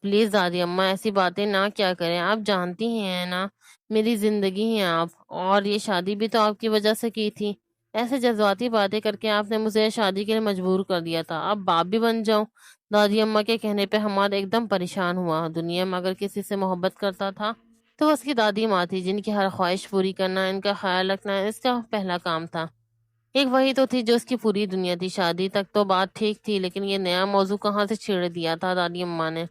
پلیز دادی اماں، ایسی باتیں نہ کیا کریں، آپ جانتی ہی ہیں نا میری زندگی ہیں آپ، اور یہ شادی بھی تو آپ کی وجہ سے کی تھی۔ ایسے جذباتی باتیں کر کے آپ نے مجھے شادی کے لیے مجبور کر دیا تھا، اب باپ بھی بن جاؤں؟ دادی اماں کے کہنے پہ حماد ایک دم پریشان ہوا۔ دنیا میں اگر کسی سے محبت کرتا تھا تو اس کی دادی ماں تھی، جن کی ہر خواہش پوری کرنا، ان کا خیال رکھنا اس کا پہلا کام تھا۔ ایک وہی تو تھی جو اس کی پوری دنیا تھی۔ شادی تک تو بات ٹھیک تھی، لیکن یہ نیا موضوع کہاں سے چھیڑ دیا تھا دادی اماں نے؟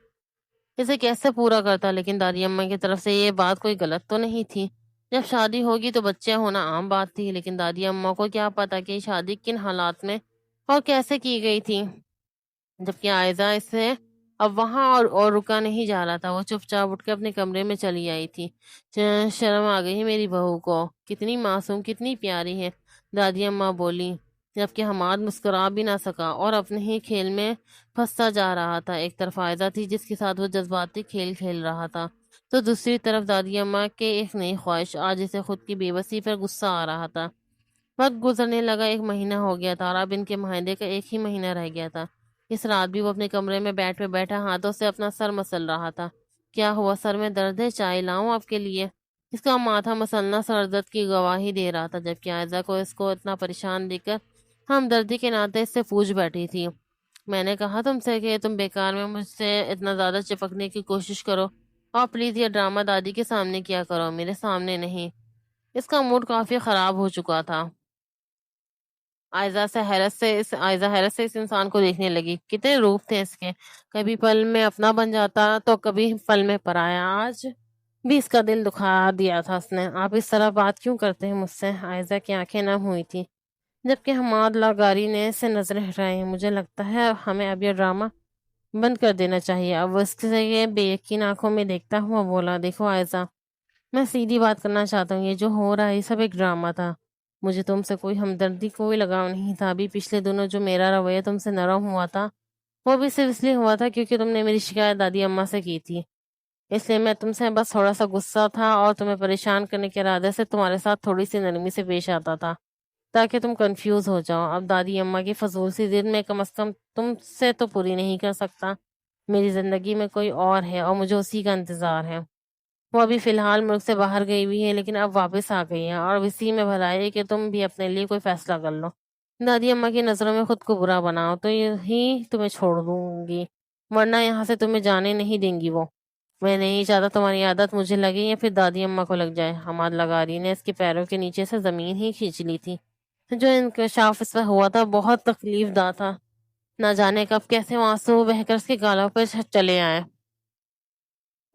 اسے کیسے پورا کرتا؟ لیکن دادی اماں کی طرف سے یہ بات کوئی غلط تو نہیں تھی۔ جب شادی ہوگی تو بچے ہونا عام بات تھی، لیکن دادی اماں کو کیا پتا کہ یہ شادی کن حالات میں اور کیسے کی گئی تھی؟ جبکہ عائزہ اس سے اب وہاں اور رکا نہیں جا رہا تھا۔ وہ چپ چاپ اٹھ کے اپنے کمرے میں چلی آئی تھی۔ شرم آ گئی میری بہو کو، کتنی معصوم، کتنی پیاری ہے، دادی اماں بولی، جبکہ حماد مسکرا بھی نہ سکا اور اپنے ہی کھیل میں پھنستا جا رہا تھا۔ ایک طرف عائزہ تھی جس کے ساتھ وہ جذباتی کھیل کھیل رہا تھا، تو دوسری طرف دادی اماں کے ایک نئی خواہش۔ آج اسے خود کی بے بسی پر غصہ آ رہا تھا۔ وقت گزرنے لگا، ایک مہینہ ہو گیا تھا اور اب ان کے معاہدے کا ایک ہی مہینہ رہ گیا تھا۔ اس رات بھی وہ اپنے کمرے میں بیٹھ پہ بیٹھا ہاتھوں سے اپنا سر مسل رہا تھا۔ کیا ہوا؟ سر میں درد ہے؟ چائے لاؤں آپ کے لیے؟ اس کا ماتھا مسلنا سر درد کی گواہی دے رہا تھا، جبکہ عائزہ کو اس کو اتنا پریشان دیکھ کر ہمدردی کے ناطے اس سے پوچھ بیٹھی تھی، میں نے کہا تم سے کہ تم بیکار میں مجھ سے اتنا زیادہ چپکنے کی کوشش کرو، اور پلیز یہ ڈرامہ دادی کے سامنے کیا کرو، میرے سامنے نہیں۔ اس کا موڈ کافی خراب ہو چکا تھا۔ عائزہ حیرت سے اس انسان کو دیکھنے لگی۔ کتنے روپ تھے اس کے، کبھی پل میں اپنا بن جاتا تو کبھی پل میں پرایا۔ آج بھی اس کا دل دکھا دیا تھا اس نے۔ آپ اس طرح بات کیوں کرتے ہیں مجھ سے؟ عائزہ کی آنکھیں نم ہوئی تھی، جبکہ حماد لاغاری نے اس سے نظریں ہٹائی۔ مجھے لگتا ہے ہمیں اب یہ ڈرامہ بند کر دینا چاہیے۔ اب وہ اس سے یہ بے یقین آنکھوں میں دیکھتا ہوا بولا، دیکھو عائزہ، میں سیدھی بات کرنا چاہتا ہوں، یہ جو ہو رہا ہے یہ سب ایک ڈرامہ تھا۔ مجھے تم سے کوئی ہمدردی، کوئی لگاؤ نہیں تھا۔ ابھی پچھلے دنوں جو میرا رویہ تم سے نرم ہوا تھا وہ بھی صرف اس لیے ہوا تھا کیونکہ تم نے میری شکایت دادی اماں سے کی تھی۔ اس لیے میں تم سے بس تھوڑا سا غصہ تھا اور تمہیں پریشان کرنے کے ارادے سے تمہارے ساتھ تھوڑی سی نرمی سے پیش آتا تھا تاکہ تم کنفیوز ہو جاؤ۔ اب دادی اماں کی فضول سی ضد میں کم از کم تم سے تو پوری نہیں کر سکتا۔ میری زندگی میں کوئی اور ہے اور مجھے اسی کا انتظار ہے۔ وہ ابھی فی الحال ملک سے باہر گئی ہوئی ہے لیکن اب واپس آ گئی ہے، اور اسی میں بھلائی ہے کہ تم بھی اپنے لیے کوئی فیصلہ کر لو۔ دادی اماں کی نظروں میں خود کو برا بناؤ تو یہی تمہیں چھوڑ دوں گی، ورنہ یہاں سے تمہیں جانے نہیں دیں گی وہ۔ میں نہیں چاہتا تمہاری عادت مجھے لگے یا پھر دادی اماں کو لگ جائے۔ حماد لغاری نے اس کے پیروں کے نیچے سے زمین ہی کھینچ لی تھی۔ جو انکشاف اس پر ہوا تھا بہت تکلیف دہ تھا۔ نہ جانے کب کیسے وہ آنسو بہہ کر اس کے گالوں پر چلے آئے۔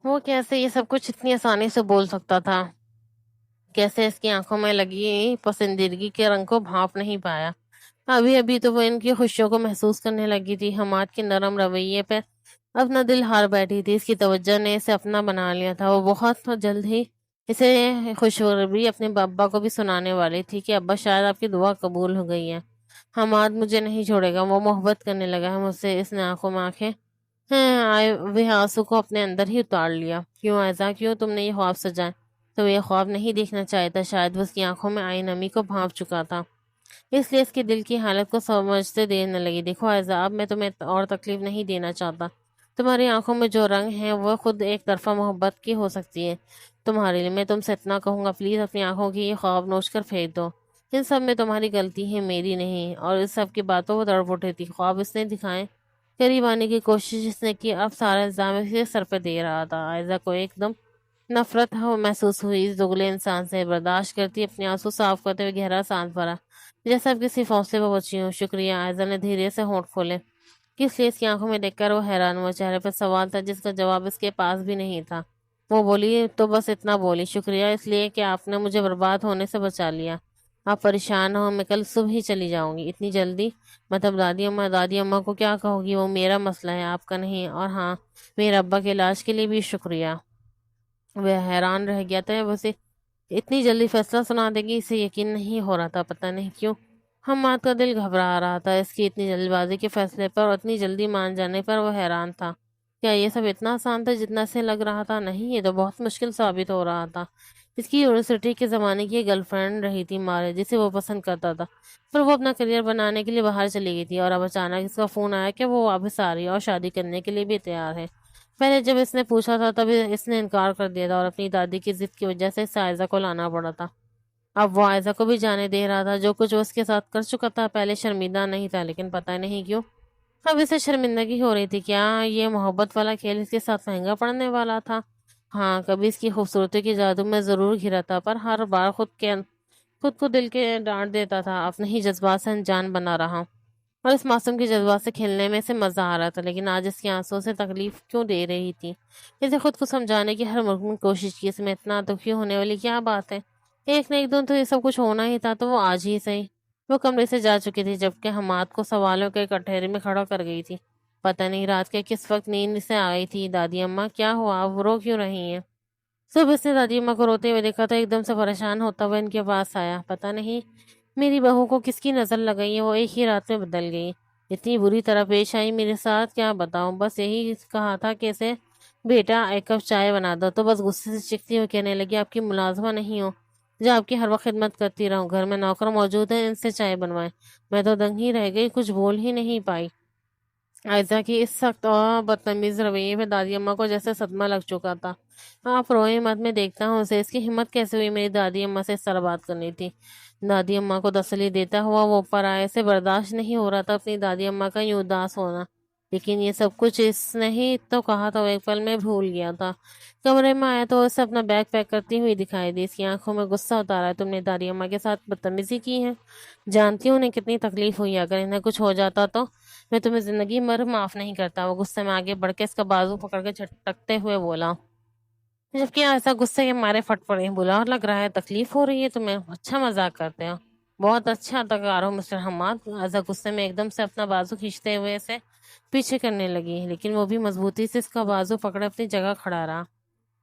وہ کیسے یہ سب کچھ اتنی آسانی سے بول سکتا تھا؟ کیسے اس کی آنکھوں میں لگی پسندیدگی کے رنگ کو بھانپ نہیں پایا؟ ابھی ابھی تو وہ ان کی خوشیوں کو محسوس کرنے لگی تھی۔ حماد کے نرم رویے پہ اپنا دل ہار بیٹھی تھی۔ اس کی توجہ نے اسے اپنا بنا لیا تھا۔ وہ بہت جلد ہی اسے خوشخبری اپنے ابا کو بھی سنانے والی تھی کہ ابا شاید آپ کی دعا قبول ہو گئی ہے۔ حماد مجھے نہیں چھوڑے گا، وہ محبت کرنے لگا ہے مجھ سے۔ اس نے آنکھوں میں آنکھیں آئے وہ آنسو کو اپنے اندر ہی اتار لیا۔ کیوں ایسا؟ کیوں تم نے یہ خواب سجائے؟ تو یہ خواب نہیں دیکھنا چاہتا، شاید وہ اس کی آنکھوں میں آئی نمی کو بھانپ چکا تھا، اس لیے اس کے دل کی حالت کو سمجھتے دیر نہ لگی۔ دیکھو ایزا، اب میں تمہیں اور تکلیف نہیں دینا چاہتا۔ تمہاری آنکھوں میں جو رنگ ہیں وہ خود ایک طرفہ محبت کی ہو سکتی ہے تمہارے لیے۔ میں تم سے اتنا کہوں گا، پلیز اپنی آنکھوں کی یہ خواب نوچ کر پھینک دو۔ ان سب میں تمہاری غلطی ہے، میری نہیں۔ اور اس سب کی باتوں وہ تڑپ اٹھی تھی۔ خواب اس نے دکھائے، قریب آنے کی کوشش اس نے کی، اب سارا الزام اس کے سر پہ دے رہا تھا۔ آئزہ کو ایک دم نفرت محسوس ہوئی اس دگلے انسان سے۔ برداشت کرتی اپنے آنسو صاف کرتے ہوئے گہرا سانس بھرا، جیسا اب کسی فاصلے پر بچی ہوں۔ شکریہ، آئزہ نے دھیرے سے ہونٹ کھولے۔ کس لیے؟ اس کی آنکھوں میں دیکھ کر وہ حیران ہوا۔ چہرے پر سوال تھا جس کا جواب اس کے پاس بھی نہیں تھا۔ وہ بولی تو بس اتنا بولی، شکریہ اس لیے کہ آپ نے مجھے برباد ہونے سے بچا لیا۔ آپ پریشان ہو، میں کل صبح ہی چلی جاؤں گی۔ اتنی جلدی؟ مطلب دادی اماں کو کیا کہو گی؟ وہ میرا مسئلہ ہے، آپ کا نہیں۔ اور ہاں، میرے ابا کے علاج کے لیے بھی شکریہ۔ وہ حیران رہ گیا تھا، اسے اتنی جلدی فیصلہ سنا دے گی اسے یقین نہیں ہو رہا تھا۔ پتہ نہیں کیوں حماد کا دل گھبرا رہا تھا۔ اس کی اتنی جلد بازی کے فیصلے پر اور اتنی جلدی مان جانے پر وہ حیران تھا۔ کیا یہ سب اتنا آسان تھا جتنا اسے لگ رہا تھا؟ نہیں، یہ تو بہت مشکل ثابت ہو رہا تھا۔ اس کی یونیورسٹی کے زمانے کی گرل فرینڈ رہی تھی مارے، جسے وہ پسند کرتا تھا، پر وہ اپنا کریئر بنانے کے لیے باہر چلی گئی تھی، اور اب اچانک اس کا فون آیا کہ وہ واپس آ رہی ہے اور شادی کرنے کے لیے بھی تیار ہے۔ پہلے جب اس نے پوچھا تھا تب اس نے انکار کر دیا تھا، اور اپنی دادی کی ضد کی وجہ سے اسے عائزہ کو لانا پڑا تھا۔ اب وہ عائزہ کو بھی جانے دے رہا تھا۔ جو کچھ وہ اس کے ساتھ کر چکا تھا پہلے شرمندہ نہیں تھا، لیکن پتہ نہیں کیوں اب اسے شرمندگی ہو رہی تھی۔ کیا یہ محبت والا کھیل اس کے ساتھ مہنگا پڑنے والا تھا؟ ہاں، کبھی اس کی خوبصورتی کے جادو میں ضرور گھرا تھا، پر ہر بار خود کو دل کے ڈانٹ دیتا تھا، اپنے ہی جذبات سے انجان بنا رہا، اور اس معصوم کے جذبات سے کھیلنے میں اسے مزہ آ رہا تھا۔ لیکن آج اس کی آنسوں سے تکلیف کیوں دے رہی تھی؟ اسے خود کو سمجھانے کی ہر ممکن کوشش کی، اس میں اتنا دکھی ہونے والی کیا بات ہے؟ ایک نہ ایک دن تو یہ سب کچھ ہونا ہی تھا، تو وہ آج ہی صحیح۔ وہ کمرے سے جا چکی تھی جبکہ حماد کو سوالوں کے کٹہرے میں کھڑا کر گئی تھی۔ پتہ نہیں رات کے کس وقت نیند سے آئی تھی۔ دادی اماں کیا ہوا؟ وہ رو کیوں رہی ہیں؟ صبح اس نے دادی اماں کو روتے ہوئے دیکھا تھا، ایک دم سے پریشان ہوتا ہوا ان کے پاس آیا۔ پتہ نہیں میری بہو کو کس کی نظر لگ گئی ہے، وہ ایک ہی رات میں بدل گئی، اتنی بری طرح پیش آئی میرے ساتھ، کیا بتاؤں۔ بس یہی کہا تھا کہ اسے بیٹا ایک کپ چائے بنا دو، تو بس غصے سے چیختی ہوئی کہنے لگی آپ کی ملازمہ نہیں ہو جو آپ کی ہر وقت خدمت کرتی رہوں؟ گھر میں نوکر موجود ہیں، ان سے چائے بنوائیں۔ میں تو دنگ ہی رہ گئی، کچھ بول ہی نہیں پائی۔ عائزہ کی اس سخت اور بدتمیز رویے پہ دادی اماں کو جیسے صدمہ لگ چکا تھا۔ آپ روئے مت، میں دیکھتا ہوں اسے۔ اس کی ہمت کیسے ہوئی میری دادی اماں سے اس طرح بات کرنی تھی؟ دادی اماں کو تسلی دیتا ہوا وہ اوپر آیا۔ اسے برداشت نہیں ہو رہا تھا اپنی دادی اماں کا یوں اداس ہونا، لیکن یہ سب کچھ اس نے ہی تو کہا تھا وہ ایک پل میں بھول گیا تھا۔ کمرے میں آیا تو اسے اپنا بیگ پیک کرتی ہوئی دکھائی دی۔ اس کی آنکھوں میں غصہ اتارا ہے۔ تم نے دادی اماں کے ساتھ بدتمیزی کی ہے؟ جانتی ہوں انہیں کتنی تکلیف ہوئی، اگر انہیں کچھ ہو جاتا تو میں تمہیں زندگی بھر معاف نہیں کرتا۔ وہ غصے میں آگے بڑھ کے اس کا بازو پکڑ کے جھٹکتے ہوئے بولا، جبکہ ایسا غصے کے مارے پھٹ پڑے۔ بولا، اور لگ رہا ہے تکلیف ہو رہی ہے تمہیں؟ اچھا مذاق کرتے ہو، بہت اچھا اداکار ہو مسٹر حماد۔ ایسا غصے میں ایک دم سے اپنا بازو کھینچتے ہوئے اسے پیچھے کرنے لگی، لیکن وہ بھی مضبوطی سے اس کا بازو پکڑے اپنی جگہ کھڑا رہا۔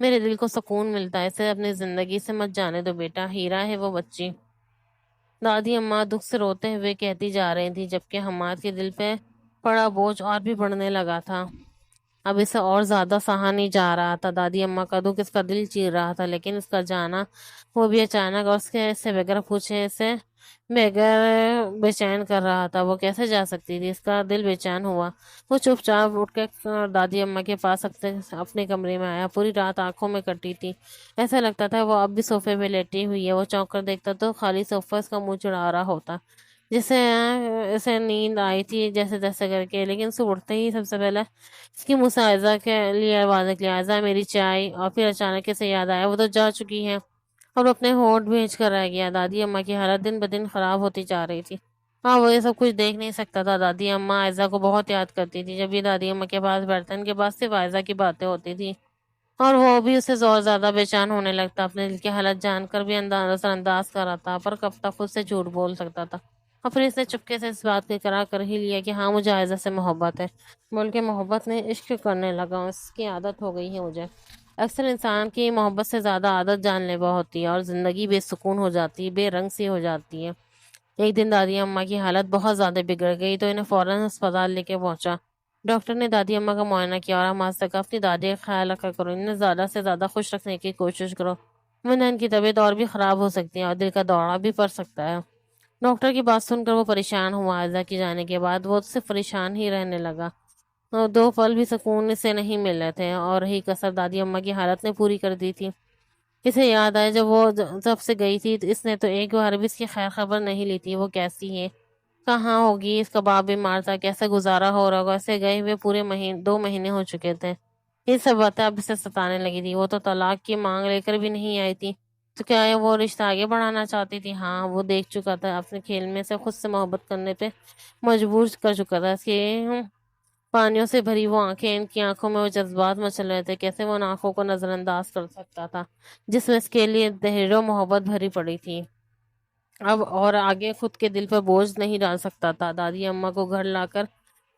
میرے دل کو سکون ملتا ہے، اسے اپنی زندگی سے مت جانے دو بیٹا، ہیرا ہے وہ بچی۔ دادی اماں دکھ سے روتے ہوئے کہتی جا رہی تھی، جبکہ حماد کے دل پہ پڑا بوجھ اور بھی بڑھنے لگا تھا۔ اب اسے اور زیادہ سہا نہیں جا رہا تھا۔ دادی اماں کا دکھ اس کا دل چیر رہا تھا، لیکن اس کا جانا، وہ بھی اچانک اور اس سے بغیر پوچھے، اسے بغیر بے چین کر رہا تھا۔ وہ کیسے جا سکتی تھی؟ اس کا دل بے چین ہوا۔ وہ چپ چاپ اٹھ کے دادی اماں کے پاس اپنے کمرے میں آیا۔ پوری رات آنکھوں میں کٹی تھی، ایسا لگتا تھا وہ اب بھی صوفے پہ لیٹی ہوئی ہے۔ وہ چونک کر دیکھتا تو خالی صوفہ اس کا منہ چڑھا رہا ہوتا، جسے اسے نیند آئی تھی جیسے تیسے کر کے۔ لیکن صبح اٹھتے ہی سب سے پہلے اس کی منہ سے عائزہ کے لیے آواز نکلی، عائزہ میری چائے۔ اور پھر اچانک اسے یاد آیا وہ تو جا چکی ہے، اور وہ اپنے ہونٹ بھیج کر رہ گیا۔ دادی اماں کی حالت دن بدن خراب ہوتی جا رہی تھی۔ ہاں، وہ یہ سب کچھ دیکھ نہیں سکتا تھا۔ دادی اماں عائزہ کو بہت یاد کرتی تھی۔ جب یہ دادی اماں کے پاس بیٹھتا، ان کے پاس صرف عائزہ کی باتیں ہوتی تھی، اور وہ بھی اسے زور زیادہ بے چین ہونے لگتا۔ اپنے دل کی حالت جان کر بھی نظر انداز کر رہا تھا، پر کب تک خود سے جھوٹ بول سکتا تھا۔ اور پھر اس نے چپکے سے اس بات کو اقرار کر ہی لیا کہ ہاں، مجھے عائزہ سے محبت ہے۔ بول کے محبت نے عشق کرنے لگا، اس کی عادت ہو گئی ہے مجھے۔ اکثر انسان کی محبت سے زیادہ عادت جان لیوا ہوتی ہے، اور زندگی بے سکون ہو جاتی ہے، بے رنگ سی ہو جاتی ہے۔ ایک دن دادی اماں کی حالت بہت زیادہ بگڑ گئی تو انہیں فوراً اسپتال لے کے پہنچا۔ ڈاکٹر نے دادی اماں کا معائنہ کیا اور ہمارے سے کہا، اپنی دادی کا خیال رکھا کرو، انہیں زیادہ سے زیادہ خوش رکھنے کی کوشش کرو، ورنہ ان کی طبیعت اور بھی خراب ہو سکتی ہے اور دل کا دورہ بھی پڑ سکتا ہے۔ ڈاکٹر کی بات سن کر وہ پریشان ہوا۔ عائزہ کی جانے کے بعد وہ صرف پریشان ہی رہنے لگا، اور 2 پل بھی سکون سے نہیں ملے تھے، اور رہی کسر دادی اماں کی حالت نے پوری کر دی تھی۔ اسے یاد آیا جب وہ جب سے گئی تھی اس نے تو ایک بار بھی اس کی خیر خبر نہیں لی تھی۔ وہ کیسی ہے، کہاں ہوگی، اس کا باپ بیمار تھا، کیسے گزارا ہو رہا ہوگا، اسے گئے ہوئے پورے 2 مہینے ہو چکے تھے۔ یہ سب باتیں اب اسے ستانے لگی تھی۔ وہ تو طلاق کی مانگ لے کر بھی نہیں آئی تھی، تو کیا وہ رشتہ آگے بڑھانا چاہتی تھی؟ ہاں، وہ دیکھ چکا تھا، اپنے کھیل میں سے خود سے محبت کرنے پہ مجبور کر چکا تھا۔ اس کے پانیوں سے بھری وہ آنکھیں، ان کی آنکھوں میں وہ جذبات مچل رہے تھے، کیسے وہ ان آنکھوں کو نظر انداز کر سکتا تھا جس میں اس کے لیے تحریر محبت بھری پڑی تھی؟ اب اور آگے خود کے دل پر بوجھ نہیں ڈال سکتا تھا۔ دادی اماں کو گھر لا کر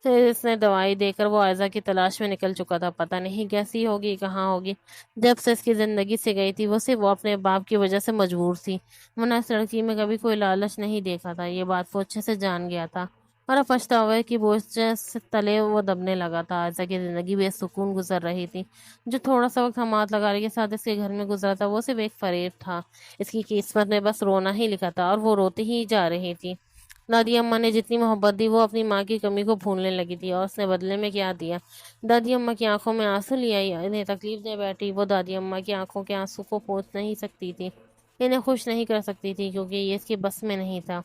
پھر اس نے دوائی دے کر وہ عائزہ کی تلاش میں نکل چکا تھا۔ پتہ نہیں کیسی ہوگی، کہاں ہوگی۔ جب سے اس کی زندگی سے گئی تھی، وہ صرف وہ اپنے باپ کی وجہ سے مجبور تھی، ورنہ اس لڑکی میں کبھی کوئی لالچ نہیں دیکھا تھا۔ یہ بات وہ اچھے سے جان گیا تھا، اور اب پچھتاوے کی بوجھ سے تلے وہ دبنے لگا تھا۔ عائزہ کی زندگی بے سکون گزر رہی تھی۔ جو تھوڑا سا وقت حماد لگاری کے ساتھ اس کے گھر میں گزرا تھا، وہ صرف ایک فریب تھا۔ اس کی قسمت میں بس رونا ہی لکھا تھا، اور وہ روتی ہی جا رہی تھی۔ دادی اماں نے جتنی محبت دی، وہ اپنی ماں کی کمی کو بھولنے لگی تھی، اور اس نے بدلے میں کیا دیا؟ دادی اماں کی آنکھوں میں آنسو لے آئی، انہیں تکلیف دے بیٹھی۔ وہ دادی اماں کی آنکھوں کے آنسو کو پوچھ نہیں سکتی تھی، انہیں خوش نہیں کر سکتی تھی، کیونکہ یہ اس کی بس میں نہیں تھا۔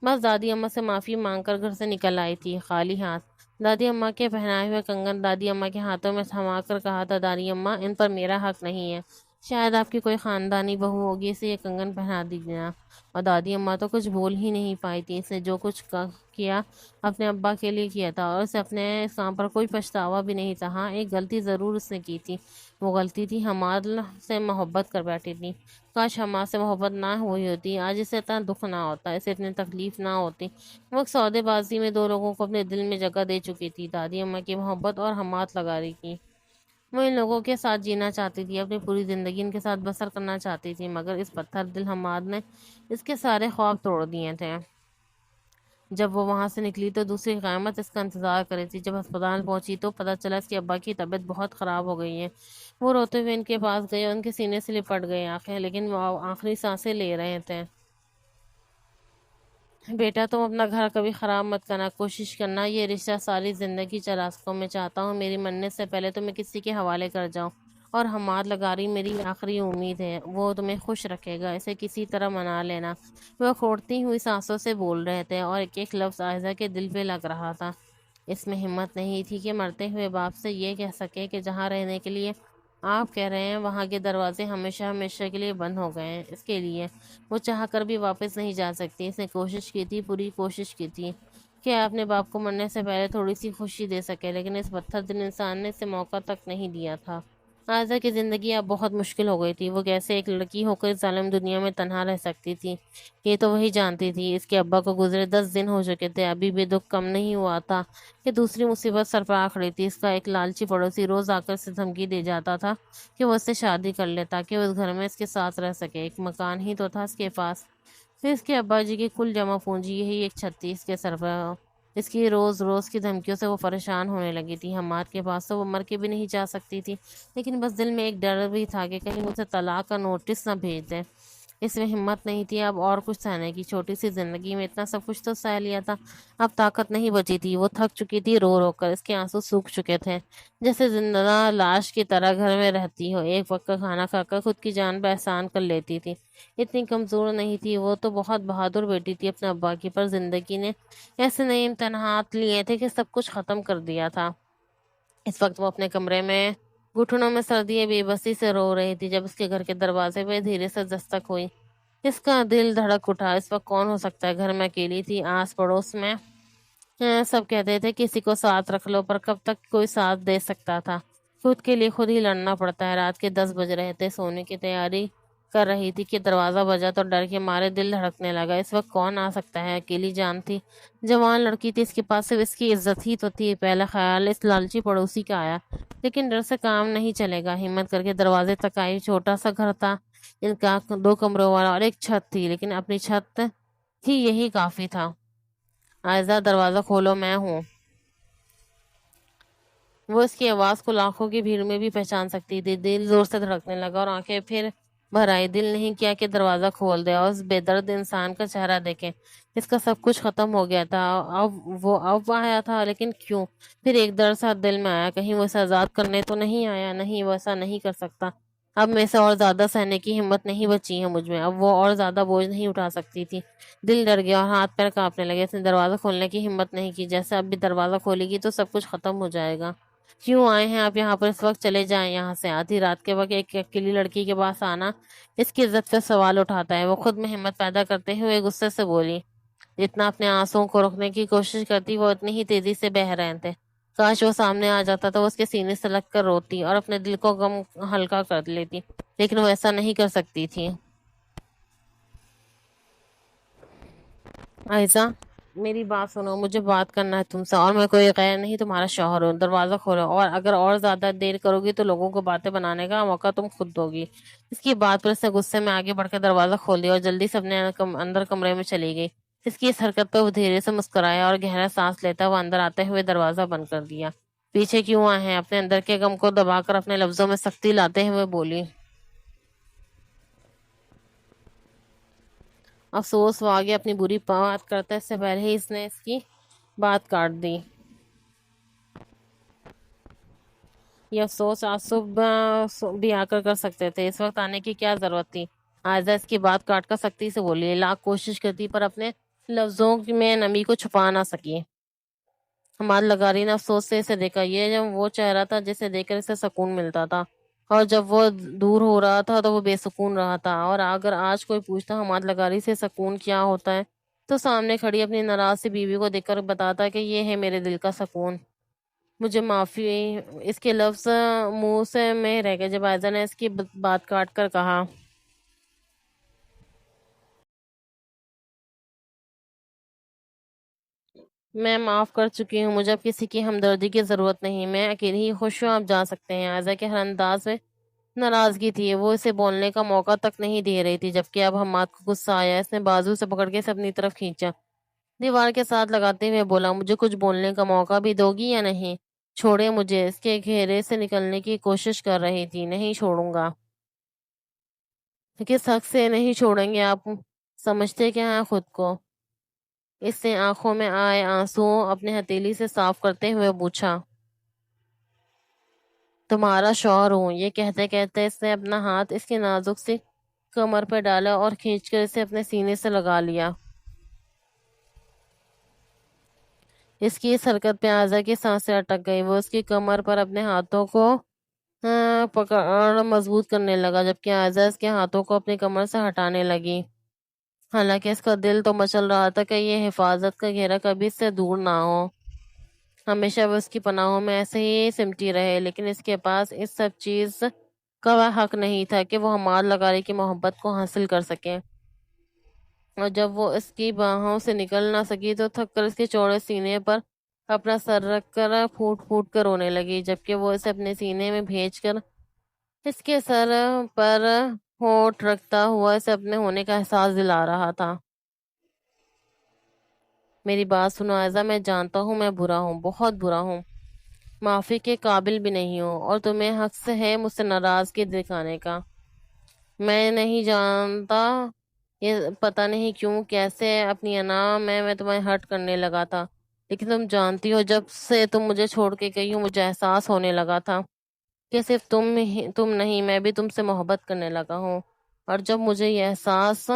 بس دادی اماں سے معافی مانگ کر گھر سے نکل آئی تھی، خالی ہاتھ۔ دادی اماں کے پہنائے ہوئے کنگن دادی اماں کے ہاتھوں میں تھما کر کہا تھا، دادی اماں، ان پر میرا حق نہیں ہے، شاید آپ کی کوئی خاندانی بہو ہوگی، اسے یہ کنگن پہنا دیجیے۔ اور دادی اماں تو کچھ بول ہی نہیں پائی تھی۔ اس نے جو کچھ کیا اپنے ابا کے لیے کیا تھا، اور اسے اپنے اس کام پر کوئی پچھتاوا بھی نہیں تھا۔ ہاں، ایک غلطی ضرور اس نے کی تھی، وہ غلطی تھی حماد سے محبت کر بیٹھی تھی۔ کاش حماد سے محبت نہ ہوئی ہوتی، آج اسے اتنا دکھ نہ ہوتا، اسے اتنی تکلیف نہ ہوتی۔ وہ ایک سودے بازی میں 2 لوگوں کو اپنے دل میں جگہ دے چکی تھی، دادی اماں کی محبت اور حماد لگاری کی۔ وہ ان لوگوں کے ساتھ جینا چاہتی تھی، اپنی پوری زندگی ان کے ساتھ بسر کرنا چاہتی تھی، مگر اس پتھر دل حماد نے اس کے سارے خواب توڑ دیے تھے۔ جب وہ وہاں سے نکلی تو دوسری قیامت اس کا انتظار کر رہی تھی۔ جب ہسپتال پہنچی تو پتہ چلا اس کے ابا کی طبیعت بہت خراب ہو گئی ہے۔ وہ روتے ہوئے ان کے پاس گئے، ان کے سینے سے لپٹ گئے آنکھیں، لیکن وہ آخری سانسیں لے رہے تھے۔ بیٹا، تم اپنا گھر کبھی خراب مت کرنا، کوشش کرنا یہ رشتہ ساری زندگی چلا سکوں۔ میں چاہتا ہوں میری مرنے سے پہلے تمہیں کسی کے حوالے کر جاؤں، اور حماد لگاری میری آخری امید ہے، وہ تمہیں خوش رکھے گا، اسے کسی طرح منا لینا۔ وہ کھوٹتی ہوئی سانسوں سے بول رہے تھے، اور ایک ایک لفظ عائزہ کے دل پہ لگ رہا تھا۔ اس میں ہمت نہیں تھی کہ مرتے ہوئے باپ سے یہ کہہ سکے کہ جہاں رہنے کے لیے آپ کہہ رہے ہیں وہاں کے دروازے ہمیشہ ہمیشہ کے لیے بند ہو گئے ہیں۔ اس کے لیے وہ چاہ کر بھی واپس نہیں جا سکتی۔ اس نے کوشش کی تھی، پوری کوشش کی تھی کہ اپنے باپ کو مرنے سے پہلے تھوڑی سی خوشی دے سکے، لیکن اس پتھر دل انسان نے اسے موقع تک نہیں دیا تھا۔ آئزہ کی زندگی اب بہت مشکل ہو گئی تھی۔ وہ کیسے ایک لڑکی ہو کر اس ظالم دنیا میں تنہا رہ سکتی تھی، یہ تو وہی جانتی تھی۔ اس کے ابا کو گزرے 10 دن ہو چکے تھے، ابھی بھی دکھ کم نہیں ہوا تھا کہ دوسری مصیبت سر پر آ کھڑی تھی۔ اس کا ایک لالچی پڑوسی روز آ کر اسے دھمکی دے جاتا تھا کہ وہ اس سے شادی کر لے تاکہ وہ اس گھر میں اس کے ساتھ رہ سکے۔ ایک مکان ہی تو تھا اس کے پاس، پھر اس کے ابا جی کی کل جمع پونجی یہی ایک چھت تھی۔ اس کے سر پر اس کی روز روز کی دھمکیوں سے وہ پریشان ہونے لگی تھی۔ حماد کے پاس تو وہ مر کے بھی نہیں جا سکتی تھی، لیکن بس دل میں ایک ڈر بھی تھا کہ کہیں اسے طلاق کا نوٹس نہ بھیج دے۔ اس میں ہمت نہیں تھی اب اور کچھ سہنے کی۔ چھوٹی سی زندگی میں اتنا سب کچھ تو سہ لیا تھا، اب طاقت نہیں بچی تھی۔ وہ تھک چکی تھی رو رو کر، اس کے آنسو سوکھ چکے تھے، جیسے زندہ لاش کی طرح گھر میں رہتی ہو۔ ایک وقت کا کھانا کھا کر خود کی جان پہ احسان کر لیتی تھی۔ اتنی کمزور نہیں تھی وہ، تو بہت بہادر بیٹی تھی اپنے ابا کی، پر زندگی نے ایسے نئے امتحانات لیے تھے کہ سب کچھ ختم کر دیا تھا۔ اس وقت وہ اپنے کمرے میں گھٹنوں میں سردی بے بسی سے رو رہی تھی جب اس کے گھر کے دروازے پہ دھیرے سے دستک ہوئی۔ اس کا دل دھڑک اٹھا۔ اس وقت کون ہو سکتا ہے؟ گھر میں اکیلی تھی، آس پڑوس میں سب کہتے تھے کسی کو ساتھ رکھ لو، پر کب تک کوئی ساتھ دے سکتا تھا؟ خود کے لیے خود ہی لڑنا پڑتا ہے۔ رات کے 10 بج رہے تھے، سونے کی تیاری کر رہی تھی کہ دروازہ بجا تو ڈر کے مارے دل دھڑکنے لگا۔ اس وقت کون آ سکتا ہے؟ اکیلی جان تھی، جوان لڑکی تھی، اس کے پاس صرف اس کی عزت ہی تو تھی۔ پہلا خیال اس لالچی پڑوسی کا آیا، لیکن ڈر سے کام نہیں چلے گا۔ ہمت کر کے دروازے تک آئی۔ چھوٹا سا گھر تھا، ان کا 2 کمروں والا اور ایک چھت تھی، لیکن اپنی چھت تھی یہی کافی تھا۔ آئزہ دروازہ کھولو، میں ہوں۔ وہ اس کی آواز کو لاکھوں کی بھیڑ میں بھی پہچان سکتی تھی۔ دل زور سے دھڑکنے لگا اور آنکھیں پھر بھر آئی۔ دل نہیں کیا کہ دروازہ کھول دے اور اس بے درد انسان کا چہرہ دیکھے۔ اس کا سب کچھ ختم ہو گیا تھا، اب آیا تھا، لیکن کیوں؟ پھر ایک درد سا دل میں آیا، کہیں وہ اسے آزاد کرنے تو نہیں آیا؟ نہیں، وہ ایسا نہیں کر سکتا۔ اب میں سے اور زیادہ سہنے کی ہمت نہیں بچی ہے مجھ میں، اب وہ اور زیادہ بوجھ نہیں اٹھا سکتی تھی۔ دل ڈر گیا اور ہاتھ پیر کانپنے لگے۔ اس نے دروازہ کھولنے کی ہمت نہیں کی، جیسے اب بھی دروازہ کھولے گی تو سب کچھ ختم ہو جائے گا۔ کیوں آئے ہیں آپ یہاں پر اس وقت؟ چلے جائیں یہاں سے۔ آدھی رات کے وقت ایک اکیلی لڑکی کے پاس آنا اس کی عزت پہ سوال اٹھاتا ہے۔ وہ خود میں ہمت پیدا کرتے ہوئے غصے سے بولی، جتنا اپنے آنسوؤں کو روکنے کی کوشش کرتی وہ اتنی ہی تیزی سے بہہ رہے تھے۔ کاش وہ سامنے آ جاتا تو وہ اس کے سینے سے لگ کر روتی اور اپنے دل کو غم ہلکا کر لیتی، لیکن وہ ایسا نہیں کر سکتی تھی۔ عائزہ، میری بات سنو، مجھے بات کرنا ہے تم سے، اور میں کوئی غیر نہیں، تمہارا شوہر ہوں۔ دروازہ کھولو، اور اگر اور زیادہ دیر کرو گی تو لوگوں کو باتیں بنانے کا موقع تم خود دو گی۔ اس کی بات پر اس نے غصے میں آگے بڑھ کر دروازہ کھول دیا اور جلدی سے اپنے اندر کمرے میں چلی گئی۔ اس کی اس حرکت پہ وہ دھیرے سے مسکرایا اور گہرا سانس لیتا وہ اندر آتے ہوئے دروازہ بند کر دیا۔ پیچھے کیوں آئے ہیں؟ اپنے اندر کے غم کو دبا کر اپنے لفظوں میں سختی لاتے ہوئے بولی۔ افسوس، وہ آگے اپنی بری بات کرتا اس سے پہلے ہی اس نے اس کی بات کاٹ دی۔ یہ افسوس آج صبح بھی آ کر سکتے تھے، اس وقت آنے کی کیا ضرورت تھی؟ عائزہ اس کی بات کاٹ کر سختی سے بولی، لاکھ کوشش کرتی پر اپنے لفظوں میں نمی کو چھپا نہ سکی۔ حماد لغاری نے افسوس سے اسے دیکھا، یہ جب وہ چہرہ تھا جسے دیکھ کر اسے سکون ملتا تھا، اور جب وہ دور ہو رہا تھا تو وہ بے سکون رہا تھا۔ اور اگر آج کوئی پوچھتا حماد لغاری سے سکون کیا ہوتا ہے، تو سامنے کھڑی اپنی ناراض سی بیوی کو دیکھ کر بتاتا کہ یہ ہے میرے دل کا سکون۔ مجھے معافی، اس کے لفظ منہ سے میں رہ گئے جب عائزہ نے اس کی بات کاٹ کر کہا، میں معاف کر چکی ہوں، مجھے اب کسی کی ہمدردی کی ضرورت نہیں، میں اکیلی ہی خوش ہوں، آپ جا سکتے ہیں۔ عائزہ کے ہر انداز میں ناراضگی تھی، وہ اسے بولنے کا موقع تک نہیں دے رہی تھی، جبکہ اب حماد کو غصہ آیا۔ اس نے بازو سے پکڑ کے اسے اپنی طرف کھینچا، دیوار کے ساتھ لگاتے ہوئے بولا، مجھے کچھ بولنے کا موقع بھی دو گی یا نہیں؟ چھوڑے مجھے۔ اس کے گھیرے سے نکلنے کی کوشش کر رہی تھی۔ نہیں چھوڑوں گا۔ کس حق سے نہیں چھوڑیں گے آپ؟ سمجھتے کیا ہیں خود کو؟ اس نے آنکھوں میں آئے آنسو اپنے ہتھیلی سے صاف کرتے ہوئے پوچھا، تمہارا شوہر ہوں۔ یہ کہتے کہتے اس نے اپنا ہاتھ اس کی نازک سی کمر پہ ڈالا اور کھینچ کر اسے اپنے سینے سے لگا لیا۔ اس کی اس حرکت پہ عائزہ کی سانسیں اٹک گئی۔ وہ اس کی کمر پر اپنے ہاتھوں کو پکڑ مضبوط کرنے لگا، جبکہ عائزہ اس کے ہاتھوں کو اپنی کمر سے ہٹانے لگی۔ حالانکہ اس کا دل تو مچل رہا تھا کہ یہ حفاظت کا گھیرا کبھی اس سے دور نہ ہو۔ ہمیشہ وہ اس کی پناہوں میں ایسے ہی سمٹی رہے، لیکن اس کے پاس اس سب چیز کا وہ حق نہیں تھا کہ وہ حماد لغاری کی محبت کو حاصل کر سکے۔ اور جب وہ اس کی باہوں سے نکل نہ سکی تو تھک کر اس کے چوڑے سینے پر اپنا سر رکھ کر پھوٹ پھوٹ کر رونے لگی، جبکہ وہ اسے اپنے سینے میں بھیج کر اس کے سر پر ہونٹ رکھتا ہوا اسے اپنے ہونے کا احساس دلا رہا تھا۔ میری بات سنو عائزہ، میں جانتا ہوں میں برا ہوں، بہت برا ہوں، معافی کے قابل بھی نہیں ہوں، اور تمہیں حق سے ہے مجھ سے ناراضگی دکھانے کا۔ میں نہیں جانتا یہ پتہ نہیں کیوں کیسے اپنی انا میں تمہیں ہرٹ کرنے لگا تھا، لیکن تم جانتی ہو جب سے تم مجھے چھوڑ کے گئی ہو مجھے احساس ہونے لگا تھا کہ صرف تم نہیں میں بھی تم سے محبت کرنے لگا ہوں، اور جب مجھے یہ احساس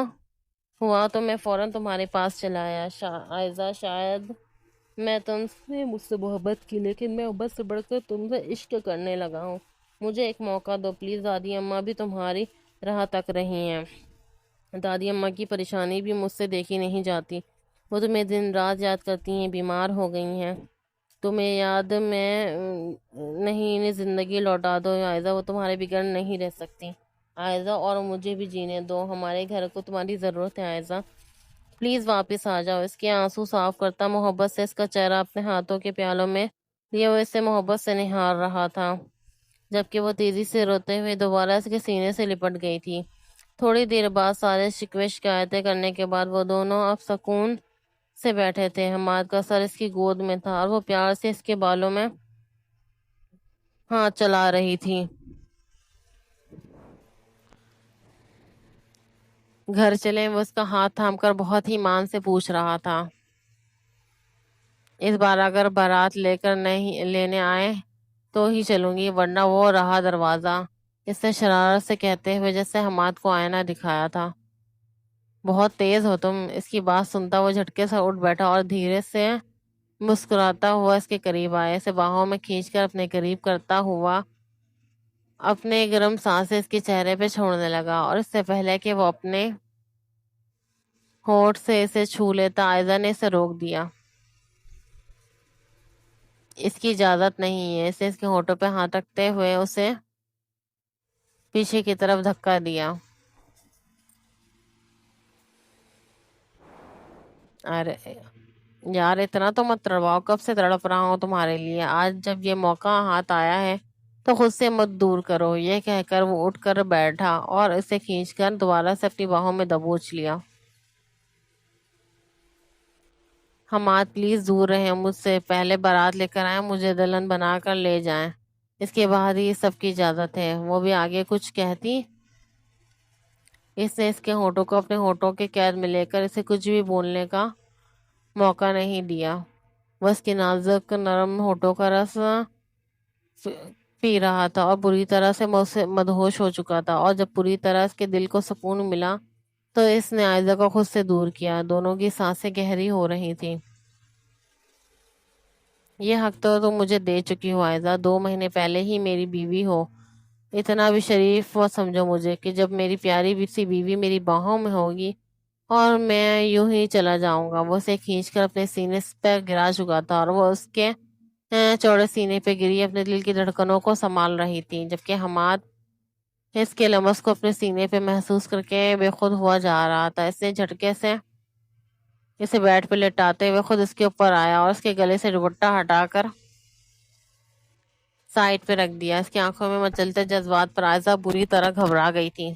ہوا تو میں فوراً تمہارے پاس چلا آیا۔ عائزہ، شاید میں تم سے مجھ سے محبت کی، لیکن میں محبت سے بڑھ کر تم سے عشق کرنے لگا ہوں۔ مجھے ایک موقع دو پلیز، دادی اماں بھی تمہاری راہ تک رہی ہیں۔ دادی اماں کی پریشانی بھی مجھ سے دیکھی نہیں جاتی، وہ تمہیں دن رات یاد کرتی ہیں، بیمار ہو گئی ہیں، تمہیں یاد میں نہیں، انہیں زندگی لوٹا دو عائزہ، وہ تمہارے بغیر نہیں رہ سکتی عائزہ، اور مجھے بھی جینے دو، ہمارے گھر کو تمہاری ضرورت ہے عائزہ، پلیز واپس آ جاؤ۔ اس کے آنسو صاف کرتا محبت سے اس کا چہرہ اپنے ہاتھوں کے پیالوں میں لیے وہ اسے محبت سے نہار رہا تھا، جبکہ وہ تیزی سے روتے ہوئے دوبارہ اس کے سینے سے لپٹ گئی تھی۔ تھوڑی دیر بعد سارے شکوے شکایتیں کرنے کے بعد وہ دونوں اب سکون سے بیٹھے تھے۔ حماد کا سر اس کی گود میں تھا اور وہ پیار سے اس کے بالوں میں ہاتھ چلا رہی تھی۔ گھر چلیں، وہ اس کا ہاتھ تھام کر بہت ہی مان سے پوچھ رہا تھا۔ اس بار اگر بارات لے کر نہیں لینے آئے تو ہی چلوں گی، ورنہ وہ رہا دروازہ، اس نے شرارت سے کہتے ہوئے جیسے حماد کو آئینہ دکھایا تھا۔ بہت تیز ہو تم، اس کی بات سنتا وہ جھٹکے سے اٹھ بیٹھا اور دھیرے سے مسکراتا ہوا اس کے قریب آیا، اسے باہوں میں کھینچ کر اپنے قریب کرتا ہوا اپنے گرم سانسیں اس کے چہرے پہ چھوڑنے لگا، اور اس سے پہلے کہ وہ اپنے ہونٹ سے اسے چھو لیتا عائزہ نے اسے روک دیا۔ اس کی اجازت نہیں ہے، اسے اس کے ہونٹوں پہ ہاتھ رکھتے ہوئے اسے پیچھے کی طرف دھکا دیا۔ ارے یار اتنا تو مت تڑواؤ، کب سے تڑپ رہا ہوں تمہارے لیے، آج جب یہ موقع ہاتھ آیا ہے تو خود سے مت دور کرو، یہ کہہ کر وہ اٹھ کر بیٹھا اور اسے کھینچ کر دوبارہ سے اپنی باہوں میں دبوچ لیا۔ حماد پلیز دور رہیں مجھ سے، پہلے بارات لے کر آئیں، مجھے دلہن بنا کر لے جائیں، اس کے بعد ہی سب کی اجازت ہے۔ وہ بھی آگے کچھ کہتی، اس نے اس کے ہونٹوں کو اپنے ہونٹوں کے قید میں لے کر اسے کچھ بھی بولنے کا موقع نہیں دیا۔ وہ اس کے نازک نرم ہونٹوں کا رس پی رہا تھا اور بری طرح سے مدہوش ہو چکا تھا، اور جب پوری طرح اس کے دل کو سکون ملا تو اس نے عائزہ کو خود سے دور کیا۔ دونوں کی سانسیں گہری ہو رہی تھیں۔ یہ حق تو تم مجھے دے چکی ہو عائزہ، 2 مہینے پہلے ہی میری بیوی ہو، اتنا بھی شریف و سمجھو مجھے کہ جب میری پیاری سی بیوی میری باہوں میں ہوگی اور میں یوں ہی چلا جاؤں گا۔ وہ اسے کھینچ کر اپنے سینے پہ گرا چکا تھا اور وہ اس کے چوڑے سینے پہ گری اپنے دل کی دھڑکنوں کو سنبھال رہی تھی، جبکہ حماد اس کے لمس کو اپنے سینے پہ محسوس کر کے بے خود ہوا جا رہا تھا۔ اس نے جھٹکے سے اسے بیڈ پہ لٹاتے ہوئے خود اس کے اوپر آیا اور اس کے گلے سے دوپٹہ ہٹا کر سائڈ پہ رکھ دیا۔ اس کی آنکھوں میں مچلتے جذبات پر عائزہ بری طرح گھبرا گئی تھی،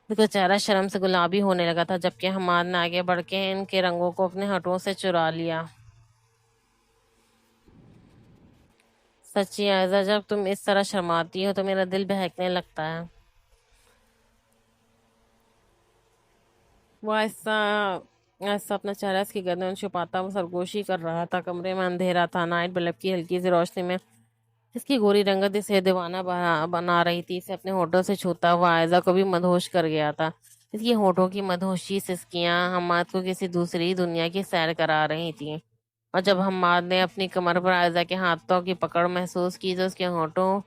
اس کا چہرہ شرم سے گلابی ہونے لگا تھا، جبکہ حماد نے آگے بڑھ کے ان کے رنگوں کو اپنے ہونٹوں سے چرا لیا۔ سچی عائزہ، جب تم اس طرح شرماتی ہو تو میرا دل بہکنے لگتا ہے۔ وہ ایسا ایسا اپنا چہرہ اس کی گردن چھپاتا وہ سرگوشی کر رہا تھا۔ کمرے میں اندھیرا تھا، نائٹ بلب کی ہلکی سی روشنی میں اس کی گوری رنگت اسے دیوانہ بنا رہی تھی۔ اسے اپنے ہونٹوں سے چھوتا ہوا عائزہ کو بھی مدہوش کر گیا تھا۔ اس کی ہونٹوں کی مدہوشی سسکیاں حماد کو کسی دوسری دنیا کی سیر کرا رہی تھیں، اور جب حماد نے اپنی کمر پر عائزہ کے ہاتھوں کی پکڑ محسوس کی تو اس کے ہونٹوں